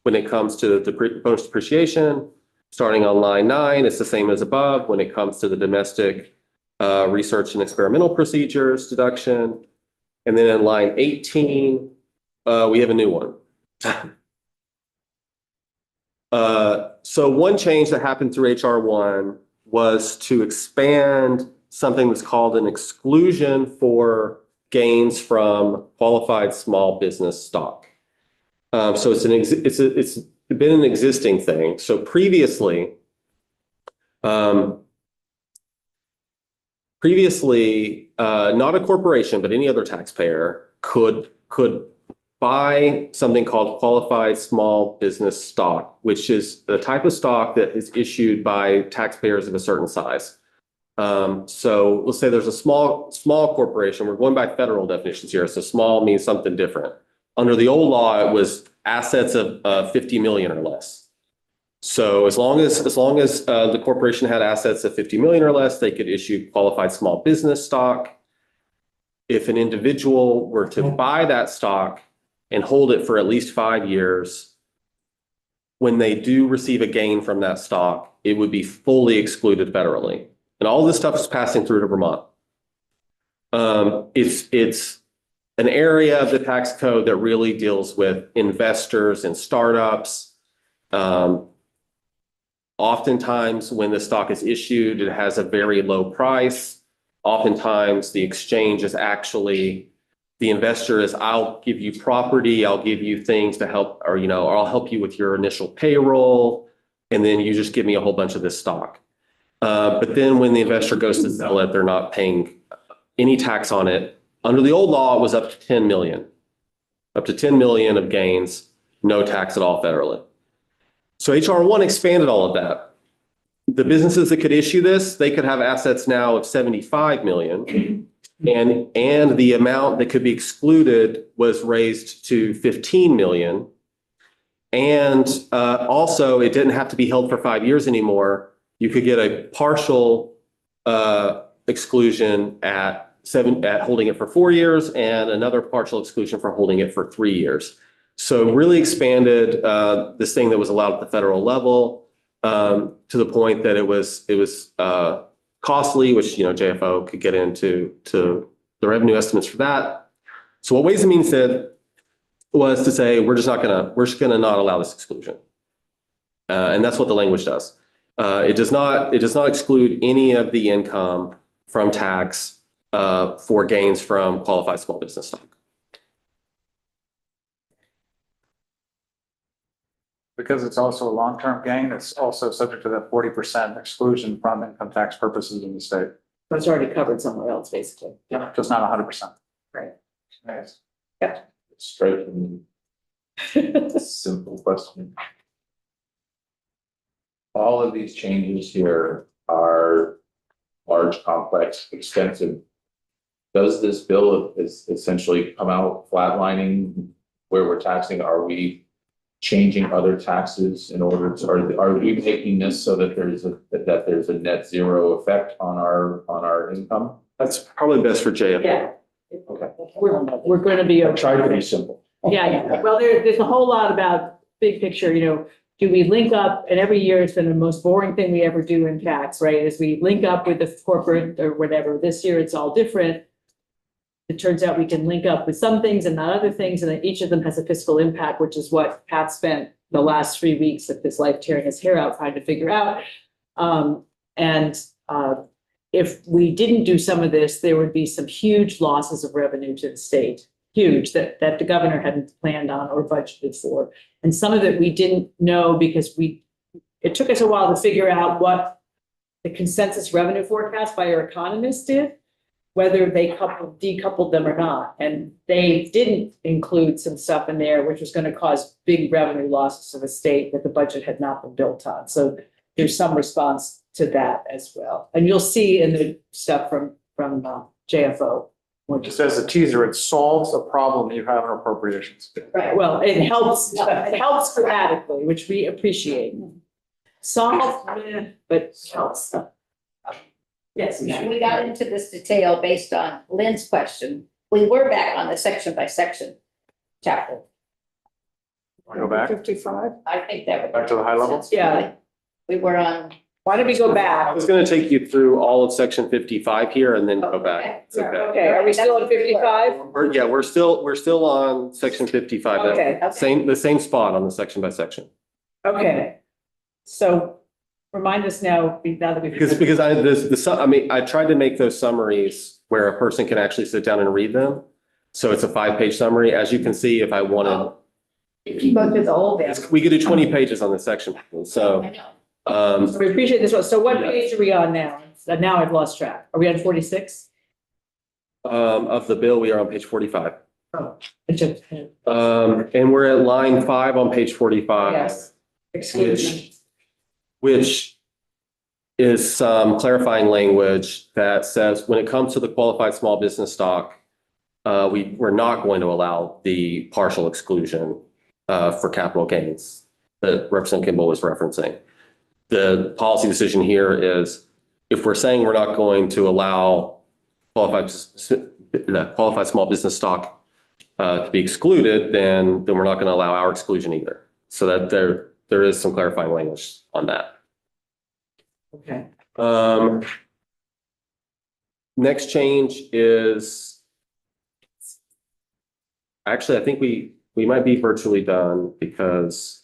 When it comes to the bonus depreciation, starting on line 9, it's the same as above. When it comes to the domestic research and experimental procedures deduction. And then in line 18, we have a new one. So one change that happened through HR1 was to expand something that's called an exclusion for gains from qualified small business stock. So it's been an existing thing. So previously, not a corporation, but any other taxpayer could buy something called qualified small business stock, which is the type of stock that is issued by taxpayers of a certain size. So let's say there's a small corporation. We're going by federal definitions here. So small means something different. Under the old law, it was assets of 50 million or less. So as long as the corporation had assets of 50 million or less, they could issue qualified small business stock. If an individual were to buy that stock and hold it for at least 5 years, when they do receive a gain from that stock, it would be fully excluded federally. And all this stuff is passing through to Vermont. It's an area of the tax code that really deals with investors and startups. Oftentimes, when the stock is issued, it has a very low price. Oftentimes, the exchange is actually, the investor is, I'll give you property, I'll give you things to help, or I'll help you with your initial payroll, and then you just give me a whole bunch of this stock. But then when the investor goes to sell it, they're not paying any tax on it. Under the old law, it was up to 10 million. Up to 10 million of gains, no tax at all federally. So HR1 expanded all of that. The businesses that could issue this, they could have assets now of 75 million. And the amount that could be excluded was raised to 15 million. And also, it didn't have to be held for 5 years anymore. You could get a partial exclusion at holding it for 4 years and another partial exclusion for holding it for 3 years. So really expanded this thing that was allowed at the federal level to the point that it was costly, which JFO could get into the revenue estimates for that. So what Ways and Means said was to say we're just gonna not allow this exclusion, and that's what the language does. It does not exclude any of the income from tax for gains from qualified small business stock. Because it's also a long-term gain, it's also subject to that 40% exclusion from income tax purposes in the state. But it's already covered somewhere else, basically. Just not 100%. Right. Yes. Striking, simple question. All of these changes here are large, complex, extensive. Does this bill essentially come out flatlining where we're taxing? Are we changing other taxes in order to, are we making this so that there's a net zero effect on our income? That's probably best for JFO. Yeah. Okay. We're going to be. I tried to be simple. Yeah. Well, there's a whole lot about big picture, do we link up? And every year it's been the most boring thing we ever do in tax, right? Is we link up with the corporate or whatever. This year it's all different. It turns out we can link up with some things and not other things, and that each of them has a fiscal impact, which is what Pat spent the last 3 weeks of his life tearing his hair out trying to figure out. If we didn't do some of this, there would be some huge losses of revenue to the state, huge, that the governor hadn't planned on or budgeted for. And some of it we didn't know because it took us a while to figure out what the consensus revenue forecast by our economists did, whether they decoupled them or not. And they didn't include some stuff in there, which was going to cause big revenue losses to the state that the budget had not been built on. So there's some response to that as well. And you'll see in the stuff from JFO. Just as a teaser, it solves a problem you have in appropriations. Right, well, it helps dramatically, which we appreciate. Solve, but helps. Yes. We got into this detail based on Lynn's question, We were back on the section by section chapter. Go back. 55. I think that would. Back to the high level? Yeah. We were on. Why don't we go I back? was gonna take you through all of section 55 here and then go back. It's okay. Okay, are we still at 55? We're still on section 55. Okay. The same spot on the section by section. Okay. So remind us now that we've. Because I tried to make those summaries where a person can actually sit down and read them. So it's a 5-page summary. As you can see, if I wanted, If you go through the whole bit. we could do 20 pages on this section. So, I know. So we appreciate this one. So what page are we on now? Now I've lost track. Are we on 46? of the bill, we are on page 45. Oh. And we're at line 5 on page 45. Yes. Exclusion. Which is some clarifying language that says when it comes to the qualified small business stock, we're not going to allow the partial exclusion for capital gains that Representative Kimball was referencing. The policy decision here is if we're saying we're not going to allow qualified small business stock to be excluded, then we're not going to allow our exclusion either. So that there is some clarifying language on that. Okay. Next change is, actually, I think we might be virtually done because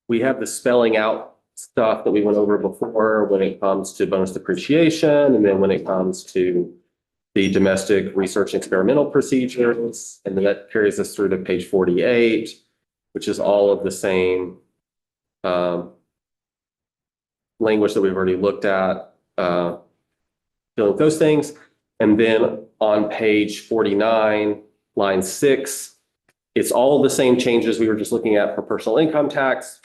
we have the spelling out stuff that we went over before when it comes to bonus depreciation, and then when it comes to the domestic research and experimental procedures, and then that carries us through to page 48, which is all of the same language that we've already looked at, dealing with those things. And then on page 49, line 6, it's all of the same changes we were just looking at for personal income tax,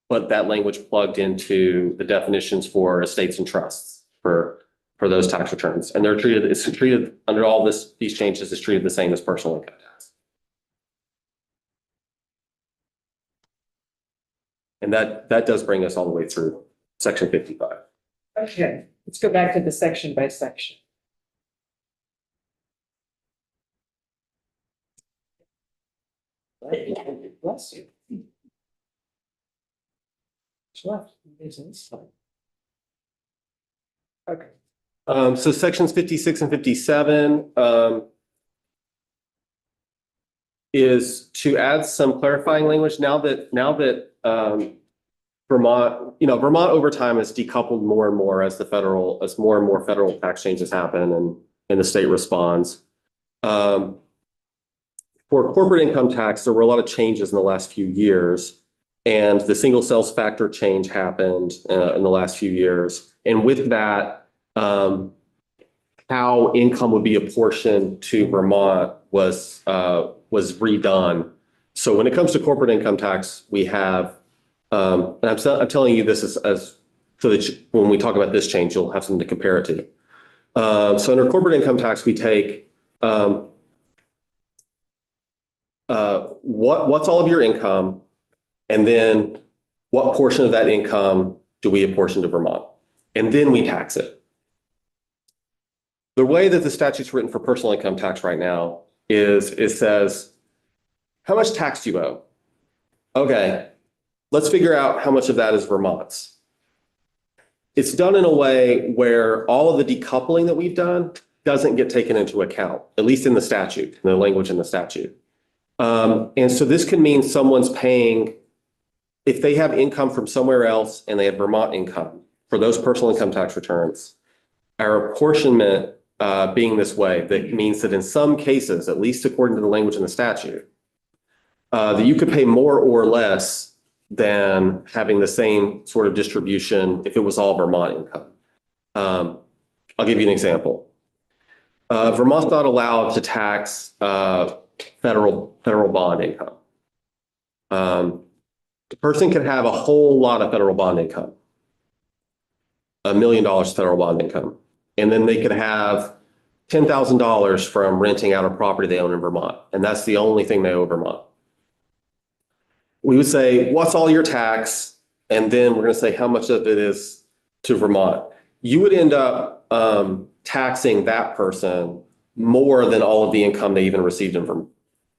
but that language plugged into the definitions for estates and trusts for those tax returns. And it's treated under all these changes, is treated the same as personal income tax. And that does bring us all the way through section 55. Okay, let's go back to the section by section. Bless you. What's left? Okay. So sections 56 and 57 is to add some clarifying language now that Vermont over time has decoupled more and more as more and more federal tax changes happen and the state responds. For corporate income tax, there were a lot of changes in the last few years, and the single sales factor change happened in the last few years. And with that, how income would be apportioned to Vermont was redone. So when it comes to corporate income tax, we have, and I'm telling you this as so that when we talk about this change, you'll have something to compare it to. So under corporate income tax, we take what's all of your income, and then what portion of that income do we apportion to Vermont, and then we tax it. The way that the statute's written for personal income tax right now is it says, how much tax do you owe? Okay, let's figure out how much of that is Vermont's. It's done in a way where all of the decoupling that we've done doesn't get taken into account, at least in the statute, in the language in the statute. And so this can mean someone's paying, if they have income from somewhere else and they have Vermont income for those personal income tax returns, our apportionment being this way, that means that in some cases, at least according to the language in the statute, that you could pay more or less than having the same sort of distribution if it was all Vermont income. I'll give you an example. Vermont's not allowed to tax federal bond income. The person could have a whole lot of federal bond income, $1 million federal bond income, and then they could have $10,000 from renting out a property they own in Vermont, and that's the only thing they owe Vermont. We would say, what's all your tax? And then we're going to say how much of it is to Vermont. you would end up taxing that person more than all of the income they even received in from,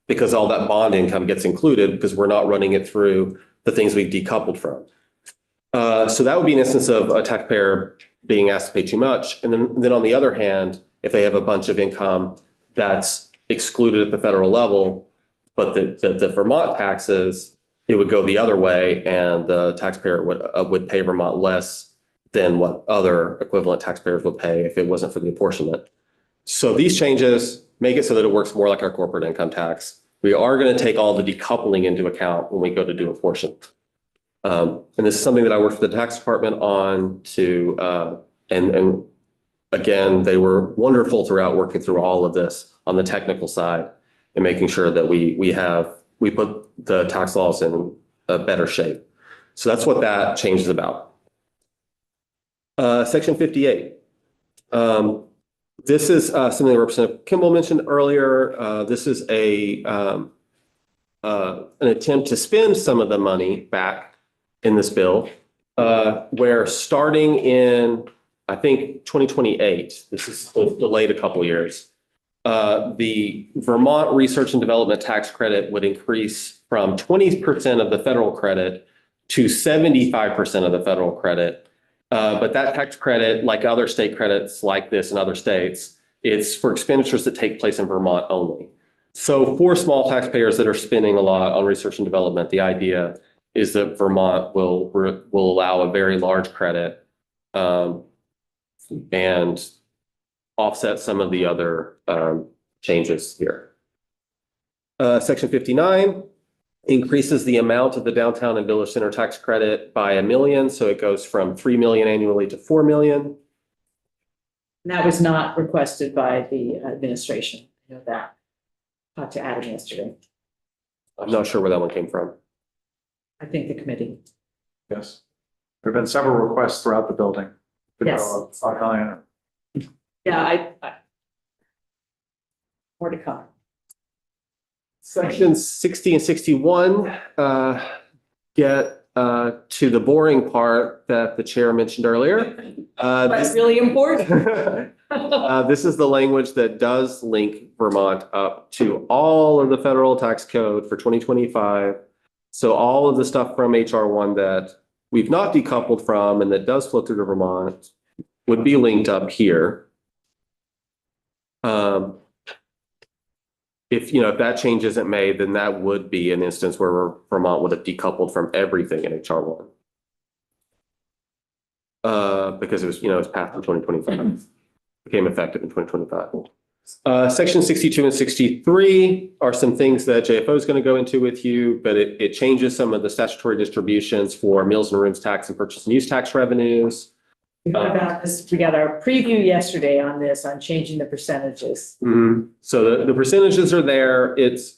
because all that bond income gets included because we're not running it through the things we've decoupled from. So that would be an instance of a taxpayer being asked to pay too much. And then on the other hand, if they have a bunch of income that's excluded at the federal level, but the Vermont taxes, it would go the other way, and the taxpayer would pay Vermont less than what other equivalent taxpayers would pay if it wasn't for the apportionment. So these changes make it so that it works more like our corporate income tax. We are going to take all the decoupling into account when we go to do apportion. And this is something that I worked with the tax department on and again, they were wonderful throughout working through all of this on the technical side and making sure that we put the tax laws in a better shape. So that's what that change is about. Section 58. This is something Representative Kimball mentioned earlier. This is an attempt to spend some of the money back in this bill, where starting in, I think, 2028, this is delayed a couple years, the Vermont Research and Development Tax Credit would increase from 20% of the federal credit to 75% of the federal credit. But that tax credit, like other state credits like this in other states, it's for expenditures that take place in Vermont only. So for small taxpayers that are spending a lot on research and development, the idea is that Vermont will allow a very large credit and offset some of the other changes here. Section 59 increases the amount of the downtown and village center tax credit by $1 million. So it goes from 3 million annually to 4 million. And that was not requested by the administration. I know that. Talked to Adam yesterday. I'm not sure where that one came from. I think the committee. Yes. There've been several requests throughout the building. Yes. 5 million. Yeah, I more to come. Sections 60 and 61 get to the boring part that the chair mentioned earlier. That's really important. This is the language that does link Vermont up to all of the federal tax code for 2025. So all of the stuff from HR 1 that we've not decoupled from and that does flow through to Vermont would be linked up here. If that change isn't made, then that would be an instance where Vermont would have decoupled from everything in HR 1. Because it was passed in 2025, became effective in 2025. Section 62 and 63 are some things that JFO is going to go into with you, but it changes some of the statutory distributions for meals and rooms tax and purchase and use tax revenues. We heard about this. We got our preview yesterday on this, on changing the percentages. Mm-hmm. So the percentages are there. It's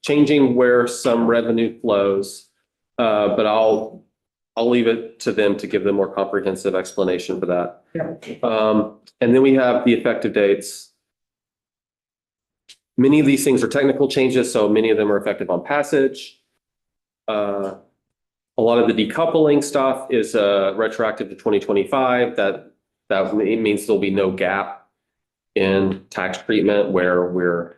changing where some revenue flows, but I'll leave it to them to give them more comprehensive explanation for that. Yeah. And then we have the effective dates. Many of these things are technical changes, so many of them are effective on passage. A lot of the decoupling stuff is retroactive to 2025. That means there'll be no gap in tax treatment where we're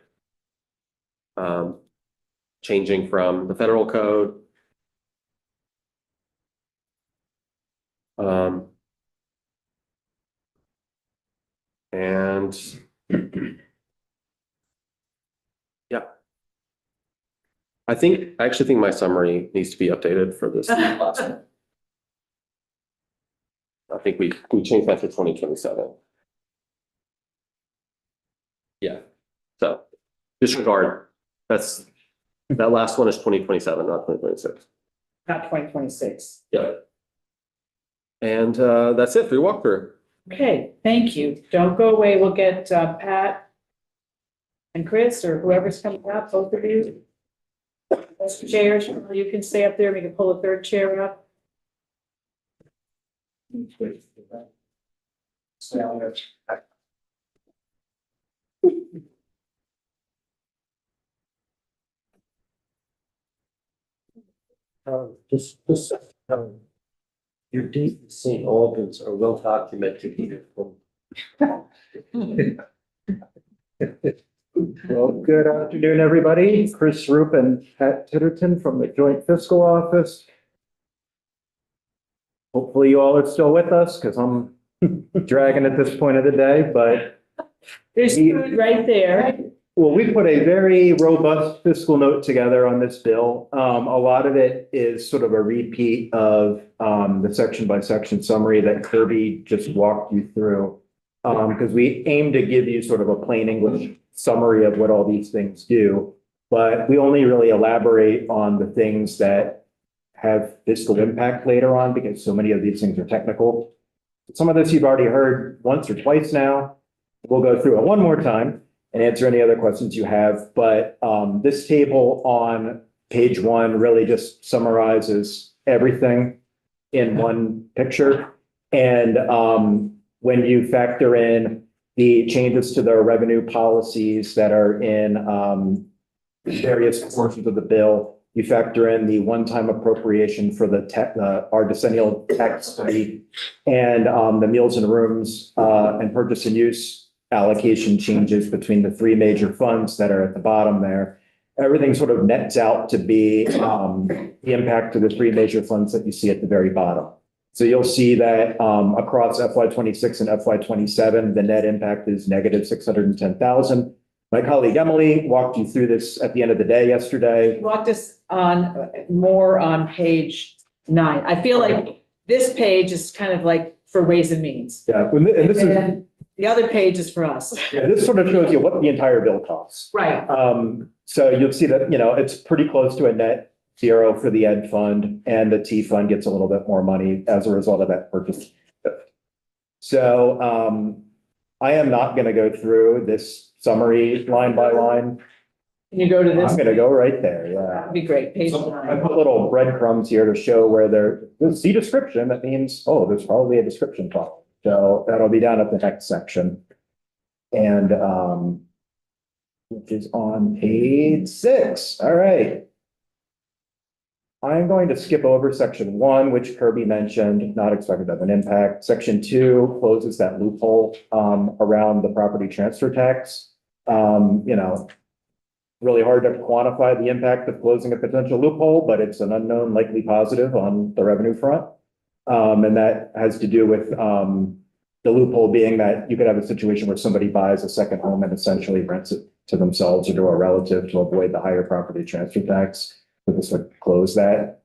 changing from the federal code. And yeah. I actually think my summary needs to be updated for this last one. I think we changed that to 2027. Yeah, so disregard. That last one is 2027, not 2026. Not 2026. Yeah. And that's it for your walkthrough. Okay, thank you. Don't go away. We'll get Pat and Chris or whoever's coming up, both of you. Those chairs, you can stay up there. We can pull a third chair up. This Your date in St. Albans are well documented here. Well, good afternoon, everybody. Chris Roop and Pat Titterton from the Joint Fiscal Office. Hopefully you all are still with us because I'm dragging at this point of the day, but There's food right there. well, we put a very robust fiscal note together on this bill. A lot of it is sort of a repeat of the section by section summary that Kirby just walked you through. Because we aim to give you sort of a plain English summary of what all these things do. But we only really elaborate on the things that have fiscal impact later on because so many of these things are technical. Some of this you've already heard once or twice now. We'll go through it one more time and answer any other questions you have. But this table on page 1 really just summarizes everything in one picture. And when you factor in the changes to the revenue policies that are in various portions of the bill, you factor in the one-time appropriation for our decennial tax study and the meals and rooms and purchase and use allocation changes between the 3 major funds that are at the bottom there. Everything sort of nets out to be the impact of the 3 major funds that you see at the very bottom. So you'll see that across FY26 and FY27, the net impact is negative 610,000. My colleague Emily walked you through this at the end of the day yesterday. Walked us on more on page 9. I feel like this page is kind of like for Ways and Means. Yeah, and this is, And the other page is for us. yeah, this sort of shows you what the entire bill costs. Right. So you'll see that, it's pretty close to a net 0 for the ed fund, and the T fund gets a little bit more money as a result of that purchase. So I am not going to go through this summary line by line. Can you go to this? I'm going to go right there. Yeah. That'd be great. Page So I 9. put little breadcrumbs here to show where there's see description. That means, oh, there's probably a description problem. So that'll be down at the next section. And which is on page 6. All right. I'm going to skip over section 1, which Kirby mentioned, not expected to have an impact. Section 2 closes that loophole around the property transfer tax. Really hard to quantify the impact of closing a potential loophole, but it's an unknown likely positive on the revenue front. And that has to do with the loophole being that you could have a situation where somebody buys a second home and essentially rents it to themselves or to a relative to avoid the higher property transfer tax. So this would close that.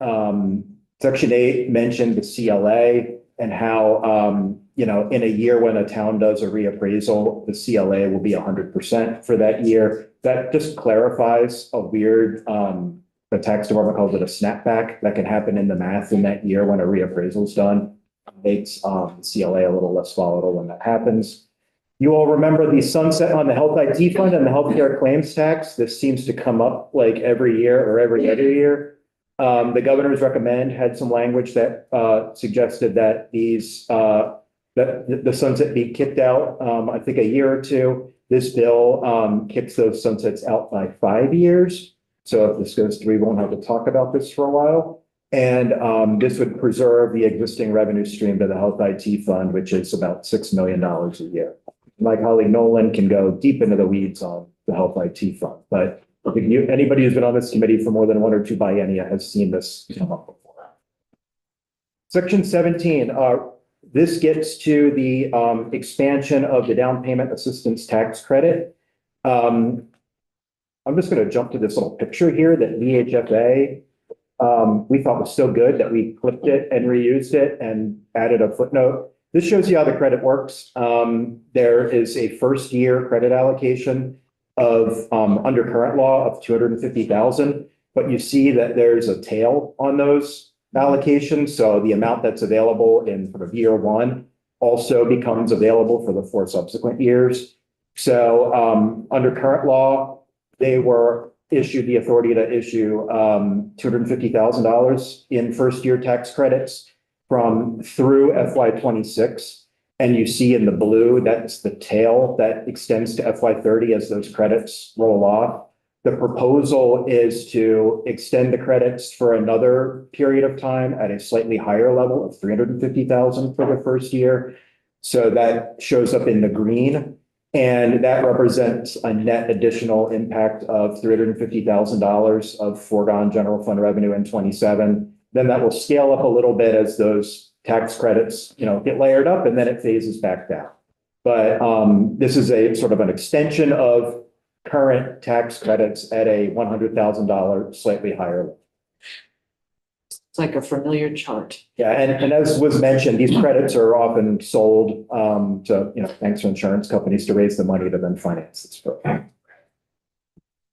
Section 8 mentioned the CLA and how, in a year when a town does a reappraisal, the CLA will be 100% for that year. That just clarifies a weird, the tax department calls it a snapback that can happen in the math in that year when a reappraisal is done. Makes the CLA a little less volatile when that happens. You all remember the sunset on the health IT fund and the healthcare claims tax. This seems to come up like every year or every other year. The governor's recommend had some language that suggested that that the sunset be kicked out, I think a year or two. This bill kicks those sunsets out by 5 years. So if this goes through, we won't have to talk about this for a while. And this would preserve the existing revenue stream to the health IT fund, which is about $6 million a year. My colleague Nolan can go deep into the weeds on the health IT fund, but anybody who's been on this committee for more than 1 or 2 biennia has seen this come up before. Section 17, this gets to the expansion of the down payment assistance tax credit. I'm just going to jump to this little picture here that VHFA we thought was so good that we clipped it and reused it and added a footnote. This shows you how the credit works. There is a first year credit allocation of under current law of 250,000, but you see that there's a tail on those allocations. So the amount that's available in sort of year 1 also becomes available for the 4 subsequent years. So under current law, they were issued the authority to issue $250,000 in first year tax credits through FY26. And you see in the blue, that's the tail that extends to FY30 as those credits roll off. The proposal is to extend the credits for another period of time at a slightly higher level of 350,000 for the first year. So that shows up in the green. And that represents a net additional impact of $350,000 of foregone general fund revenue in 27. Then that will scale up a little bit as those tax credits, get layered up, and then it phases back down. But this is a sort of an extension of current tax credits at a $100,000 slightly higher level. It's like a familiar chart. Yeah, and as was mentioned, these credits are often sold to, banks or insurance companies to raise the money to then finance this program.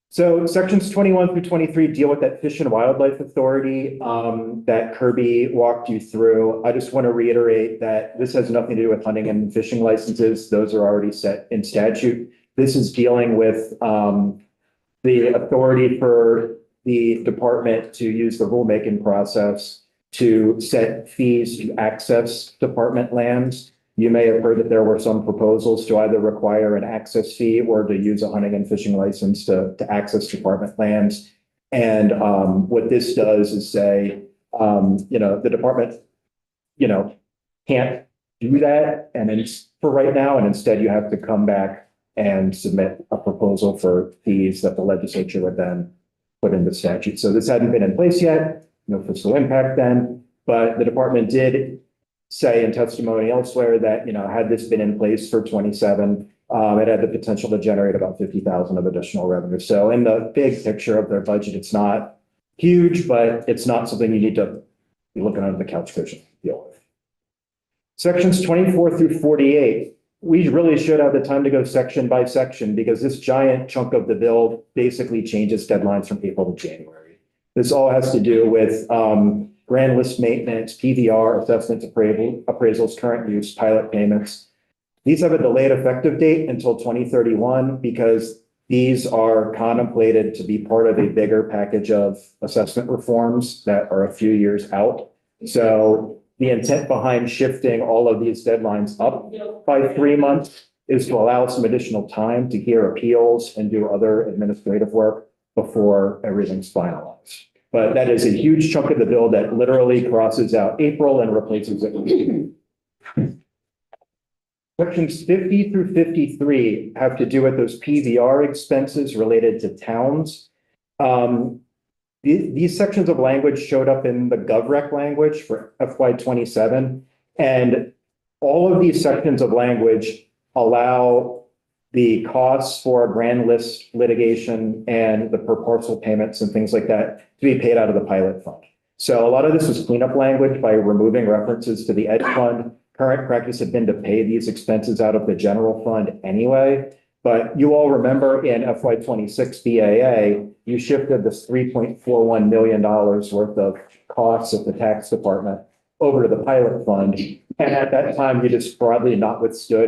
So sections 21 through 23 deal with that Fish and Wildlife Authority that Kirby walked you through. I just want to reiterate that this has nothing to do with hunting and fishing licenses. Those are already set in statute. This is dealing with the authority for the department to use the rulemaking process to set fees to access department lands. You may have heard that there were some proposals to either require an access fee or to use a hunting and fishing license to access department lands. And what this does is say, the department, can't do that. And it's for right now, and instead you have to come back and submit a proposal for fees that the legislature would then put into statute. So this hadn't been in place yet, no fiscal impact then, but the department did say in testimony elsewhere that, had this been in place for 27, it had the potential to generate about 50,000 of additional revenue. So in the big picture of their budget, it's not huge, but it's not something you need to be looking under the couch cushion to deal with. Sections 24 through 48. We really should have the time to go section by section because this giant chunk of the bill basically changes deadlines from April to January. This all has to do with grand list maintenance, PVR, assessments, appraisals, current use, pilot payments. These have a delayed effective date until 2031 because these are contemplated to be part of a bigger package of assessment reforms that are a few years out. So the intent behind shifting all of these deadlines up by 3 months is to allow some additional time to hear appeals and do other administrative work before everything's finalized. But that is a huge chunk of the bill that literally crosses out April and replaces it. Sections 50 through 53 have to do with those PVR expenses related to towns. These sections of language showed up in the GovRec language for FY27, and all of these sections of language allow the costs for grand list litigation and the per parcel payments and things like that to be paid out of the pilot fund. So a lot of this was cleanup language by removing references to the edge fund. Current practice had been to pay these expenses out of the general fund anyway. But you all remember in FY26 BAA, you shifted this $3.41 million worth of costs of the tax department over to the pilot fund. And at that time, you just broadly not withstood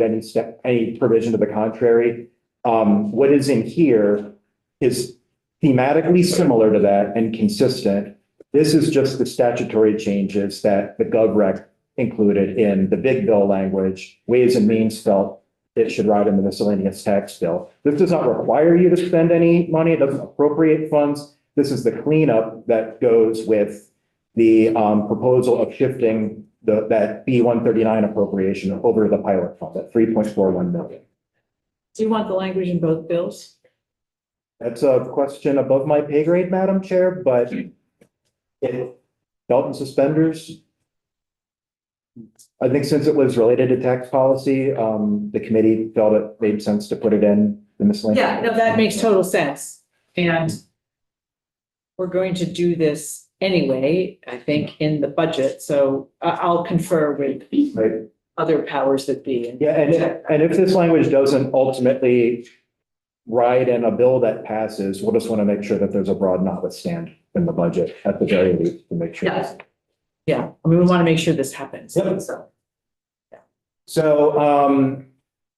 any provision to the contrary. What is in here is thematically similar to that and consistent. This is just the statutory changes that the GovRec included in the big bill language. Ways and Means felt it should ride in the miscellaneous tax bill. This does not require you to spend any money. It doesn't appropriate funds. This is the cleanup that goes with the proposal of shifting that B139 appropriation over to the pilot fund at 3.41 million. Do you want the language in both bills? That's a question above my pay grade, Madam Chair, but belt and suspenders. I think since it was related to tax policy, the committee felt it made sense to put it in the miscellaneous. Yeah, no, that makes total sense. And we're going to do this anyway, I think, in the budget. So I'll confer with Right. other powers that be. Yeah, and if this language doesn't ultimately ride in a bill that passes, we'll just want to make sure that there's a broad notwithstand in the budget at the very least to make sure. Yeah. Yeah, I mean, we want to make sure this happens. Yep. So, So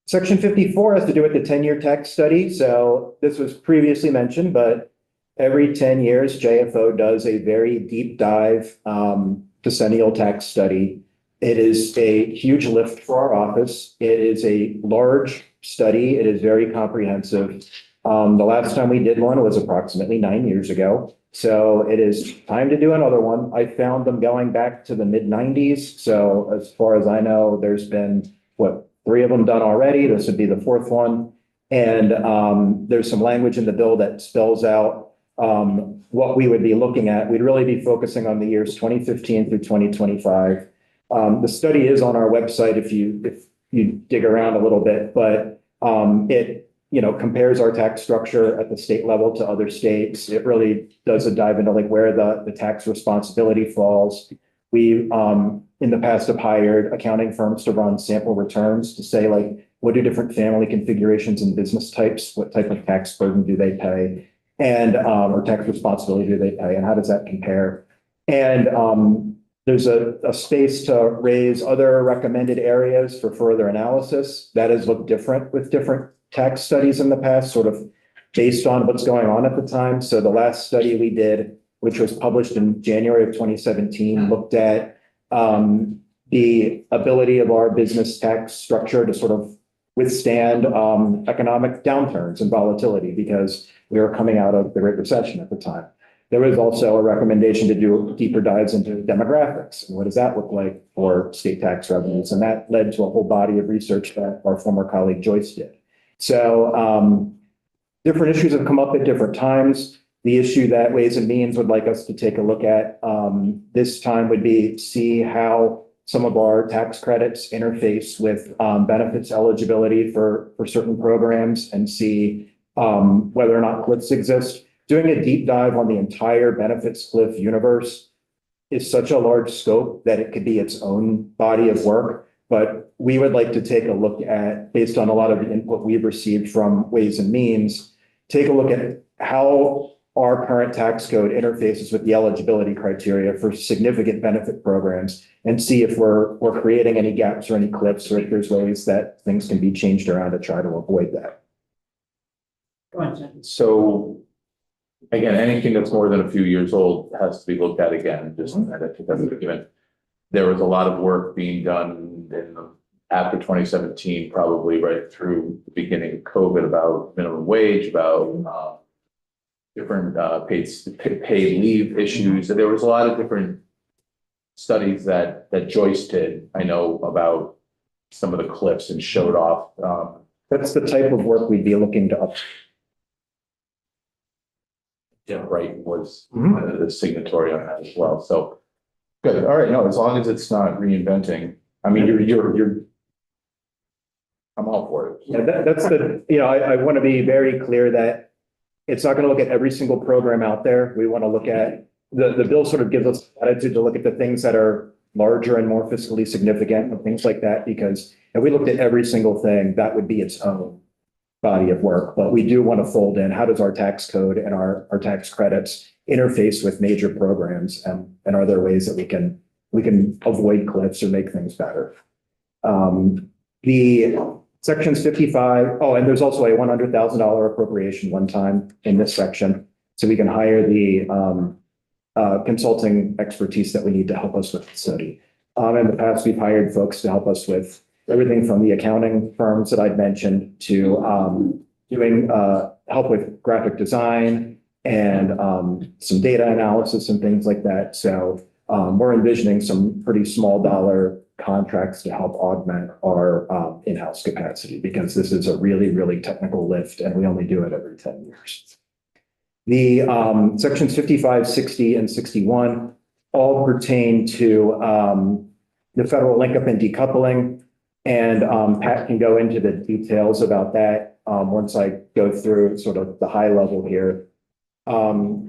section 54 has to do with the 10-year tax study. So this was previously mentioned, but every 10 years, JFO does a very deep dive decennial tax study. It is a huge lift for our office. It is a large study. It is very comprehensive. The last time we did one was approximately 9 years ago. So it is time to do another one. I found them going back to the mid-90s. So as far as I know, there's been, what, 3 of them done already. This would be the 4th one. And there's some language in the bill that spells out what we would be looking at. We'd really be focusing on the years 2015 through 2025. The study is on our website if you dig around a little bit, but it compares our tax structure at the state level to other states. It really does a dive into like where the tax responsibility falls. We in the past have hired accounting firms to run sample returns to say like, what do different family configurations and business types, what type of tax burden do they pay? And or tax responsibility do they pay? And how does that compare? And there's a space to raise other recommended areas for further analysis. That has looked different with different tax studies in the past, sort of based on what's going on at the time. So the last study we did, which was published in January of 2017, looked at the ability of our business tax structure to sort of withstand economic downturns and volatility because we were coming out of the Great Recession at the time. There was also a recommendation to do deeper dives into demographics. And what does that look like for state tax revenues? And that led to a whole body of research that our former colleague Joyce did. So different issues have come up at different times. The issue that Ways and Means would like us to take a look at this time would be see how some of our tax credits interface with benefits eligibility for certain programs and see whether or not cliffs exist. Doing a deep dive on the entire benefits cliff universe is such a large scope that it could be its own body of work. But we would like to take a look at, based on a lot of the input we've received from Ways and Means, take a look at how our current tax code interfaces with the eligibility criteria for significant benefit programs and see if we're creating any gaps or any cliffs or if there's ways that things can be changed around to try to avoid that. Go on, Jen. So again, anything that's more than a few years old has to be looked at again, just as a given. There was a lot of work being done after 2017, probably right through the beginning of COVID about minimum wage, about different paid leave issues. There was a lot of different studies that Joyce did, I know, about some of the cliffs and showed off. That's the type of work we'd be looking to up. Yeah, right, was the signatory on that as well. So good. All right. No, as long as it's not reinventing. I mean, you're. I'm all for it. Yeah, that's I want to be very clear that it's not going to look at every single program out there. We want to look at the bill sort of gives us attitude to look at the things that are larger and more fiscally significant and things like that, because if we looked at every single thing, that would be its own body of work. But we do want to fold in how does our tax code and our tax credits interface with major programs, and are there ways that we can avoid cliffs or make things better. The sections 55, oh, and there's also a $100,000 appropriation one time in this section. So we can hire the consulting expertise that we need to help us with the study. In the past, we've hired folks to help us with everything from the accounting firms that I'd mentioned to doing help with graphic design and some data analysis and things like that. So we're envisioning some pretty small dollar contracts to help augment our in-house capacity, because this is a really, really technical lift and we only do it every 10 years. The sections 55, 60, and 61 all pertain to the federal link up and decoupling. And Pat can go into the details about that once I go through sort of the high level here.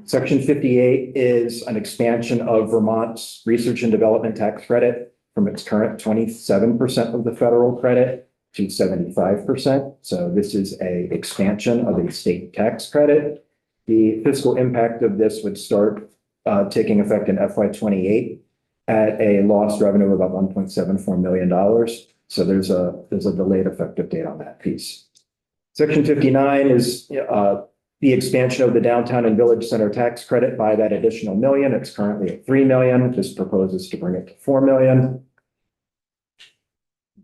Section 58 is an expansion of Vermont's research and development tax credit from its current 27% of the federal credit to 75%. So this is an expansion of a state tax credit. The fiscal impact of this would start taking effect in FY28 at a lost revenue of about $1.74 million. So there's a delayed effective date on that piece. Section 59 is the expansion of the downtown and village center tax credit by that additional $1 million. It's currently at $3 million. This proposes to bring it to $4 million.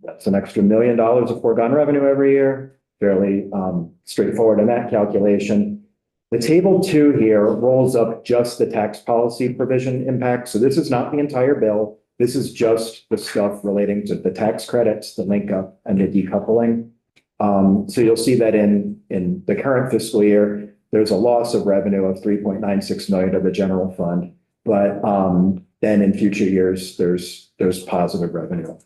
That's an extra $1 million of foregone revenue every year. fairly straightforward in that calculation. The table 2 here rolls up just the tax policy provision impact. So this is not the entire bill. This is just the stuff relating to the tax credits, the link up and the decoupling. So you'll see that in the current fiscal year, there's a loss of revenue of 3.96 million to the general fund. But then in future years, there's positive revenue.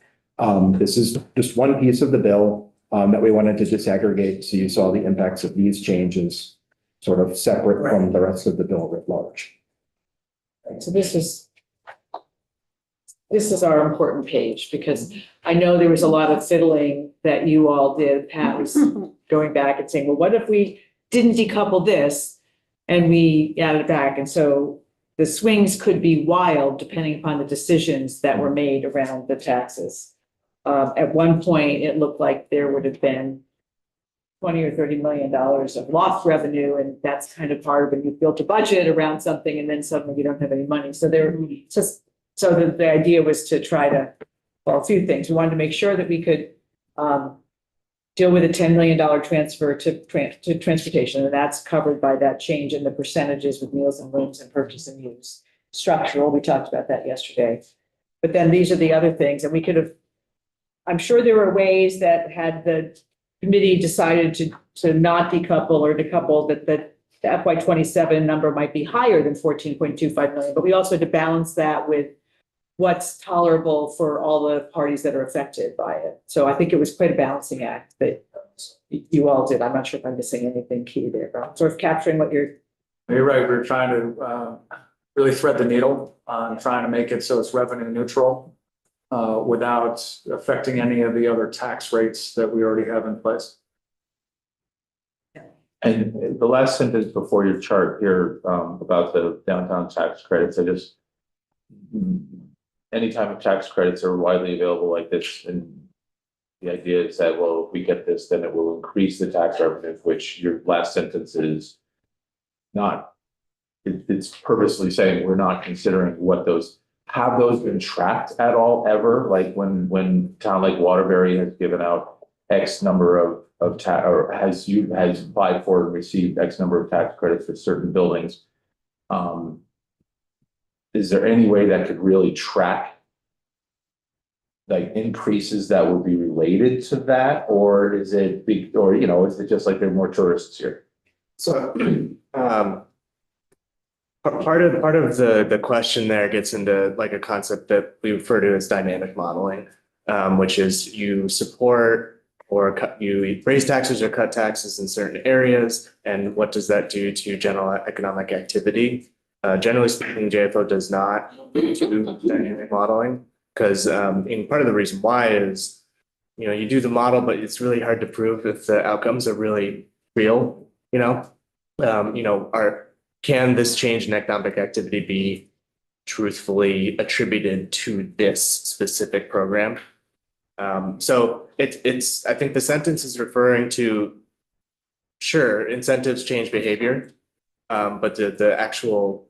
This is just one piece of the bill that we wanted to disaggregate. So you saw the impacts of these changes sort of separate from the rest of the bill writ large. So this is our important page, because I know there was a lot of fiddling that you all did, Pat, was going back and saying, well, what if we didn't decouple this and we added it back? And so the swings could be wild depending upon the decisions that were made around the taxes. At one point, it looked like there would have been $20 or $30 million of lost revenue, and that's kind of hard when you've built a budget around something and then suddenly you don't have any money. So so the idea was to try to, well, a few things. We wanted to make sure that we could deal with a $10 million transfer to transportation, and that's covered by that change in the percentages with meals and rooms and purchase and use. Structural, we talked about that yesterday. But then these are the other things, and we could have, I'm sure there were ways that had the committee decided to not decouple or decouple, that the FY27 number might be higher than 14.25 million, but we also had to balance that with what's tolerable for all the parties that are affected by it. So I think it was quite a balancing act that you all did. I'm not sure if I'm missing anything key there, but I'm sort of capturing what you're. You're right, we're trying to really thread the needle on trying to make it so it's revenue neutral without affecting any of the other tax rates that we already have in place. And the last sentence before your chart here about the downtown tax credits, anytime tax credits are widely available like this, and the idea is that, well, if we get this, then it will increase the tax revenue, which your last sentence is not. It's purposely saying we're not considering what those, have those been tracked at all ever? Like when town like Waterbury has given out X number of tax, or has applied for and received X number of tax credits for certain buildings. Is there any way that could really track like increases that would be related to that, or is it big, or is it just like there are more tourists here? So, part of the question there gets into like a concept that we refer to as dynamic modeling, which is you support or you raise taxes or cut taxes in certain areas, and what does that do to general economic activity? Generally speaking, JFO does not do dynamic modeling, because part of the reason why is, you do the model, but it's really hard to prove if the outcomes are really real. Can this change in economic activity be truthfully attributed to this specific program? So it's I think the sentence is referring to, sure, incentives change behavior, but the actual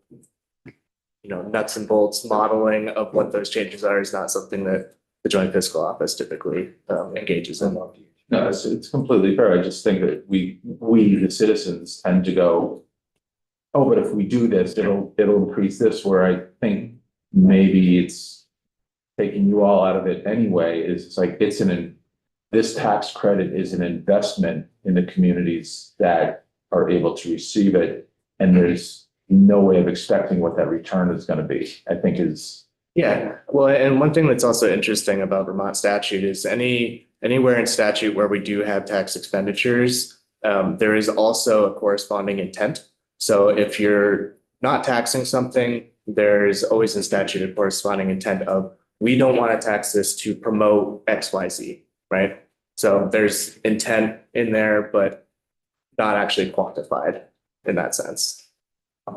nuts and bolts modeling of what those changes are is not something that the Joint Fiscal Office typically engages in. No, it's completely fair. I just think that we the citizens tend to go, oh, but if we do this, it'll increase this, where I think maybe it's taking you all out of it anyway. It's like this tax credit is an investment in the communities that are able to receive it, and there's no way of expecting what that return is going to be, I think is. Yeah, well, and one thing that's also interesting about Vermont statute is anywhere in statute where we do have tax expenditures, there is also a corresponding intent. So if you're not taxing something, there's always in statute a corresponding intent of, we don't want to tax this to promote XYZ, right? So there's intent in there, but not actually quantified in that sense. I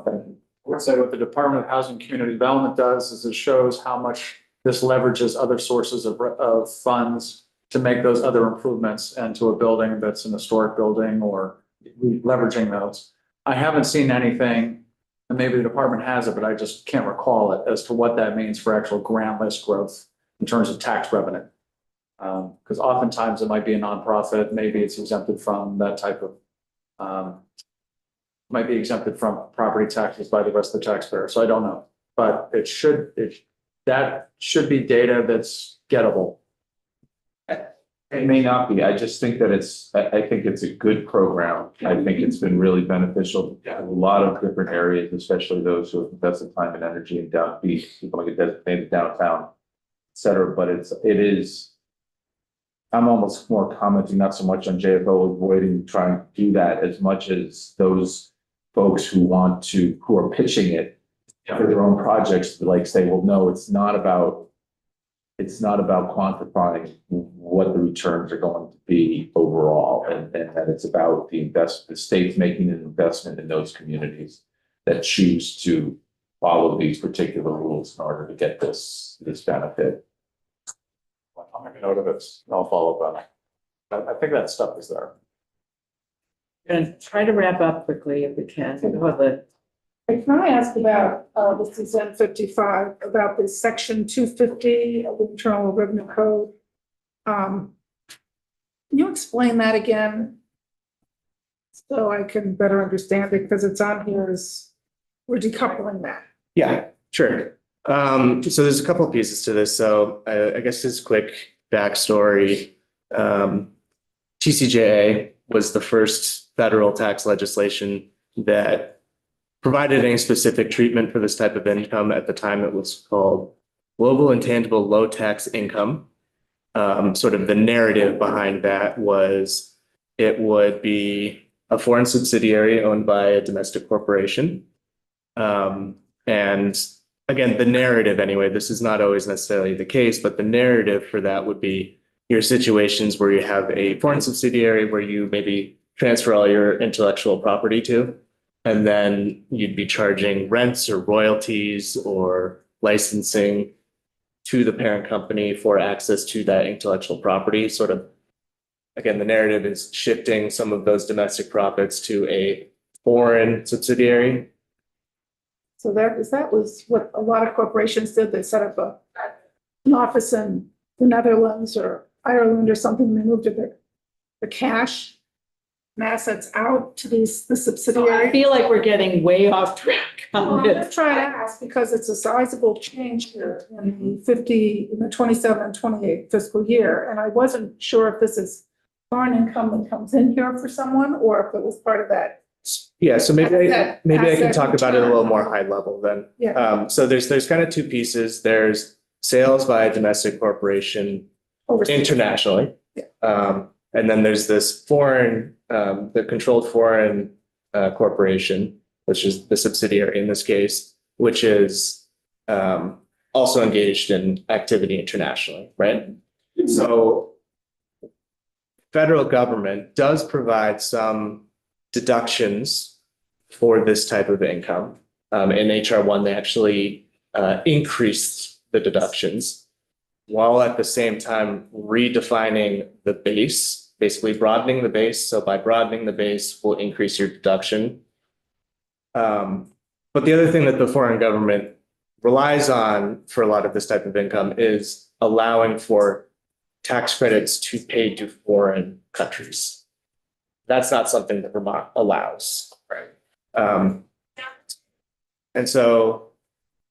would say what the Department of Housing and Community Development does is it shows how much this leverages other sources of funds to make those other improvements into a building that's an historic building, or leveraging those. I haven't seen anything, and maybe the department has it, but I just can't recall it, as to what that means for actual grant list growth in terms of tax revenue. Because oftentimes it might be a nonprofit, maybe it's exempted from that type of, might be exempted from property taxes by the rest of the taxpayer, so I don't know. But that should be data that's gettable. It may not be. I just think that I think it's a good program. I think it's been really beneficial to a lot of different areas, especially those who have invested time and energy in down beach, people like a designated downtown, et cetera. But it is, I'm almost more commenting, not so much on JFO avoiding trying to do that as much as those folks who are pitching it for their own projects, to like say, well, no, it's not about quantifying what the returns are going to be overall, and that it's about the state's making an investment in those communities that choose to follow these particular rules in order to get this benefit. I'll make a note of it, I'll follow up on it. I think that stuff is there. And try to wrap up quickly if we can. Can I ask about, this is N55, about this section 250 of the Internal Revenue Code? Can you explain that again? So I can better understand it, because it's on here as, we're decoupling that. Yeah, sure. So there's a couple of pieces to this. So I guess this quick backstory. TCJA was the first federal tax legislation that provided any specific treatment for this type of income. At the time, it was called Global Intangible Low Tax Income. Sort of the narrative behind that was it would be a foreign subsidiary owned by a domestic corporation. And again, the narrative anyway, this is not always necessarily the case, but the narrative for that would be your situations where you have a foreign subsidiary where you maybe transfer all your intellectual property to, and then you'd be charging rents or royalties or licensing to the parent company for access to that intellectual property. Sort of, again, the narrative is shifting some of those domestic profits to a foreign subsidiary. So that was what a lot of corporations did. They set up an office in the Netherlands or Ireland or something. They moved the cash and assets out to the I subsidiary. feel like we're getting way off track Well, on I'm this. just trying to ask because it's a sizable change here in the 27 and 28 fiscal year. And I wasn't sure if this is foreign income that comes in here for someone or if it was part of that. Yeah, so maybe I Asset can talk about it a return. little more high level then. Yeah. So there's kind of two pieces. There's sales by a domestic corporation Overseas. internationally. Yeah. And then there's this foreign, the controlled foreign corporation, which is the subsidiary in this case, which is also engaged in activity internationally, right? So federal government does provide some deductions for this type of income. In HR1, they actually increased the deductions while at the same time redefining the base, basically broadening the base. So by broadening the base, will increase your deduction. But the other thing that the foreign government relies on for a lot of this type of income is allowing for tax credits to pay to foreign countries. That's not something that Vermont allows, right? And so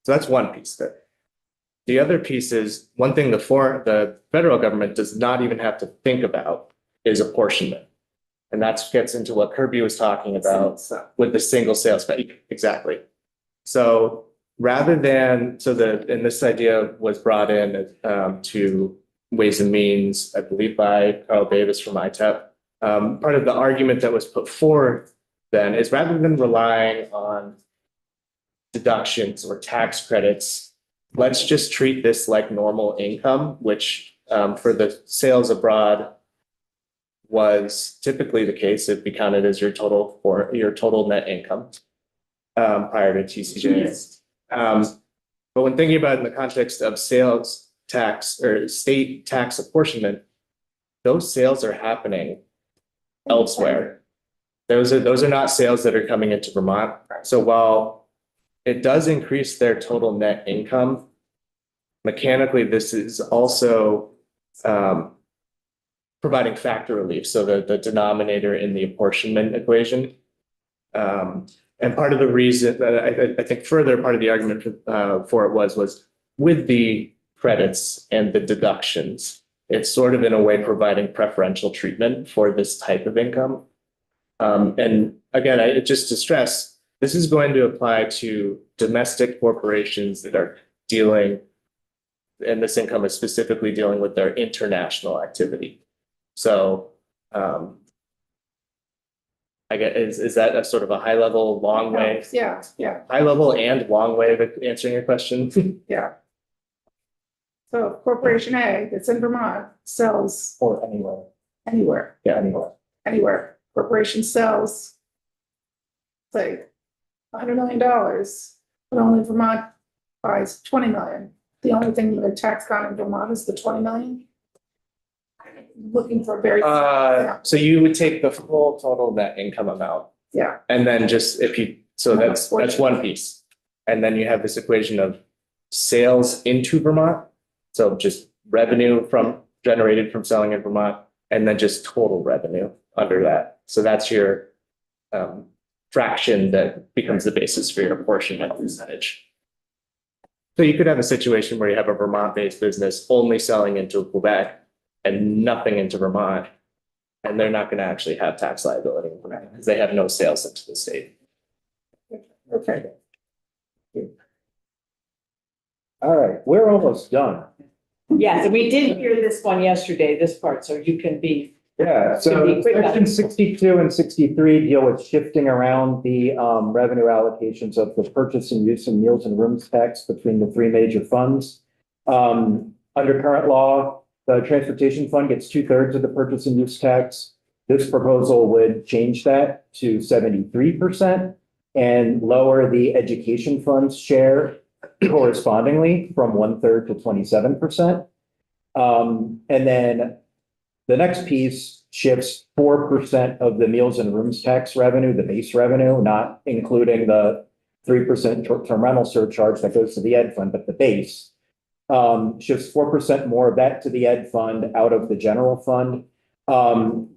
that's one piece of it. The other piece is one thing the federal government does not even have to think about is apportionment. And that gets into what Kirby was talking about with the single sales tax. Exactly. So rather than, and this idea was brought in to Ways and Means, I believe by Carl Davis from ITEP. Part of the argument that was put forth then is rather than relying on deductions or tax credits, let's just treat this like normal income, which for the sales abroad was typically the case. It'd be counted as your total net income prior to TCJ. But when thinking about it in the context of sales tax or state tax apportionment, those sales are happening elsewhere. Those are not sales that are coming into Vermont. So while it does increase their total net income, mechanically, this is also providing factor relief, so the denominator in the apportionment equation. And part of the reason that I think further part of the argument for it was with the credits and the deductions, it's sort of in a way providing preferential treatment for this type of income. And again, just to stress, this is going to apply to domestic corporations that are dealing, and this income is specifically dealing with their international activity. So, I get, is that a sort of a high level, long way, Yeah, yeah, high level and long way of answering your question? yeah. So Corporation A that's in Vermont sells Or anywhere, anywhere, Yeah. anywhere. anywhere. Corporation sells, say, $100 million, but only Vermont buys 20 million. The only thing that tax on in Vermont is the 20 million. Looking for a very, So you would take the full total net income amount, yeah, and then just if you, so that's one piece. And then you have this equation of sales into Vermont. So just revenue generated from selling in Vermont, and then just total revenue under that. So that's your fraction that becomes the basis for your apportionment percentage. So you could have a situation where you have a Vermont-based business only selling into Quebec and nothing into Vermont, and they're not going to actually have tax liability in Vermont because they have no sales into the state. okay. All right, we're almost done. Yes, and we did hear this one yesterday, this part, so you can be, Yeah, Can so be quick about section it. 62 and 63 deal with shifting around the revenue allocations of the purchase and use and meals and rooms tax between the three major funds. Under current law, the transportation fund gets 2/3 of the purchase and use tax. This proposal would change that to 73% and lower the education fund's share correspondingly from 1/3 to 27%. And then the next piece shifts 4% of the meals and rooms tax revenue, the base revenue, not including the 3% short-term rental surcharge that goes to the ed fund, but the base. Shifts 4% more of that to the ed fund out of the general fund.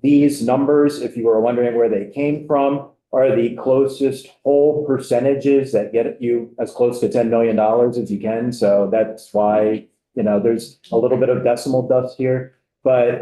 These numbers, if you were wondering where they came from, are the closest whole percentages that get you as close to $10 million as you can. So that's why, there's a little bit of decimal dust here. But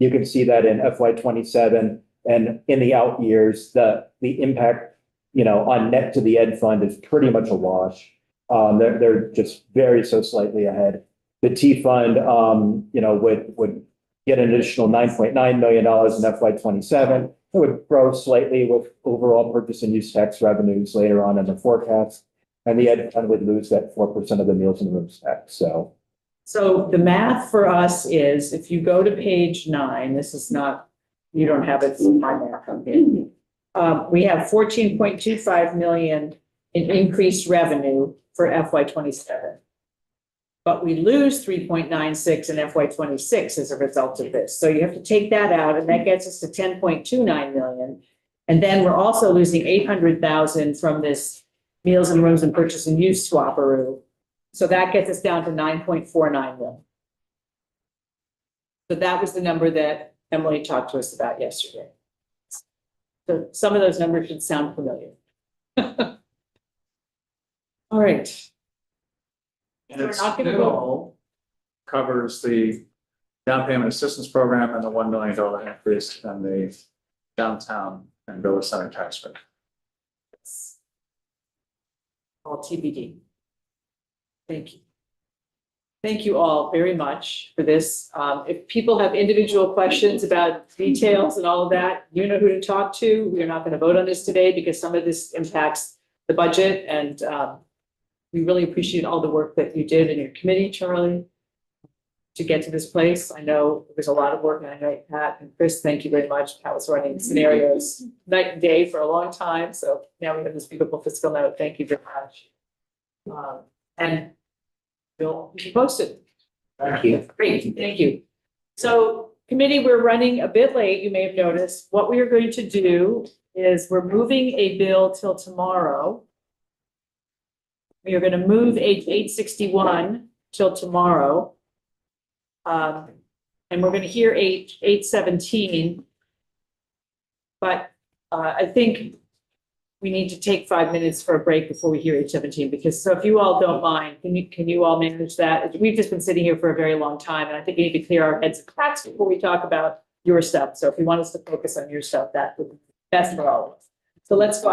you can see that in FY 27 and in the out years, the impact, on net to the ed fund is pretty much a wash. They're just so slightly ahead. The T fund, would get an additional $9.9 million in FY 27. It would grow slightly with overall purchase and use tax revenues later on in the forecast. And the ed fund would lose that 4% of the meals and rooms tax. so the math for us is, if you go to page 9, this is not, you don't have it, so my math on here. We have 14.25 million in increased revenue for FY 27. But we lose 3.96 in FY 26 as a result of this. So you have to take that out, and that gets us to 10.29 million. And then we're also losing 800,000 from this meals and rooms and purchase and use swapperoo. So that gets us down to 9.49 million. So that was the number that Emily talked to us about yesterday. So some of those numbers should sound familiar. All right. And We're it's not gonna still covers the down payment assistance program and the $1 million increase in the downtown and village center tax rate. All TBD. Thank you. Thank you all very much for this. If people have individual questions about details and all of that, you know who to talk to. We are not going to vote on this today because some of this impacts the budget, and we really appreciate all the work that you did in your committee, Charlie, to get to this place. I know there's a lot of work, and I know Pat and Chris, thank you very much. Pat was running scenarios night and day for a long time. So now we have this beautiful fiscal note. Thank you very much. And we'll keep you posted. Thank you. Great, thank you. So committee, we're running a bit late, you may have noticed. What we are going to do is we're moving a bill till tomorrow. We are going to move H 861 till tomorrow. And we're gonna hear 8:17. But I think we need to take 5 minutes for a break before we hear 8:17, because, so if you all don't mind, can you all manage that? We've just been sitting here for a very long time, and I think we need to clear our heads of facts before we talk about your stuff. So if you want us to focus on your stuff, that would be best for all of us. So let's go.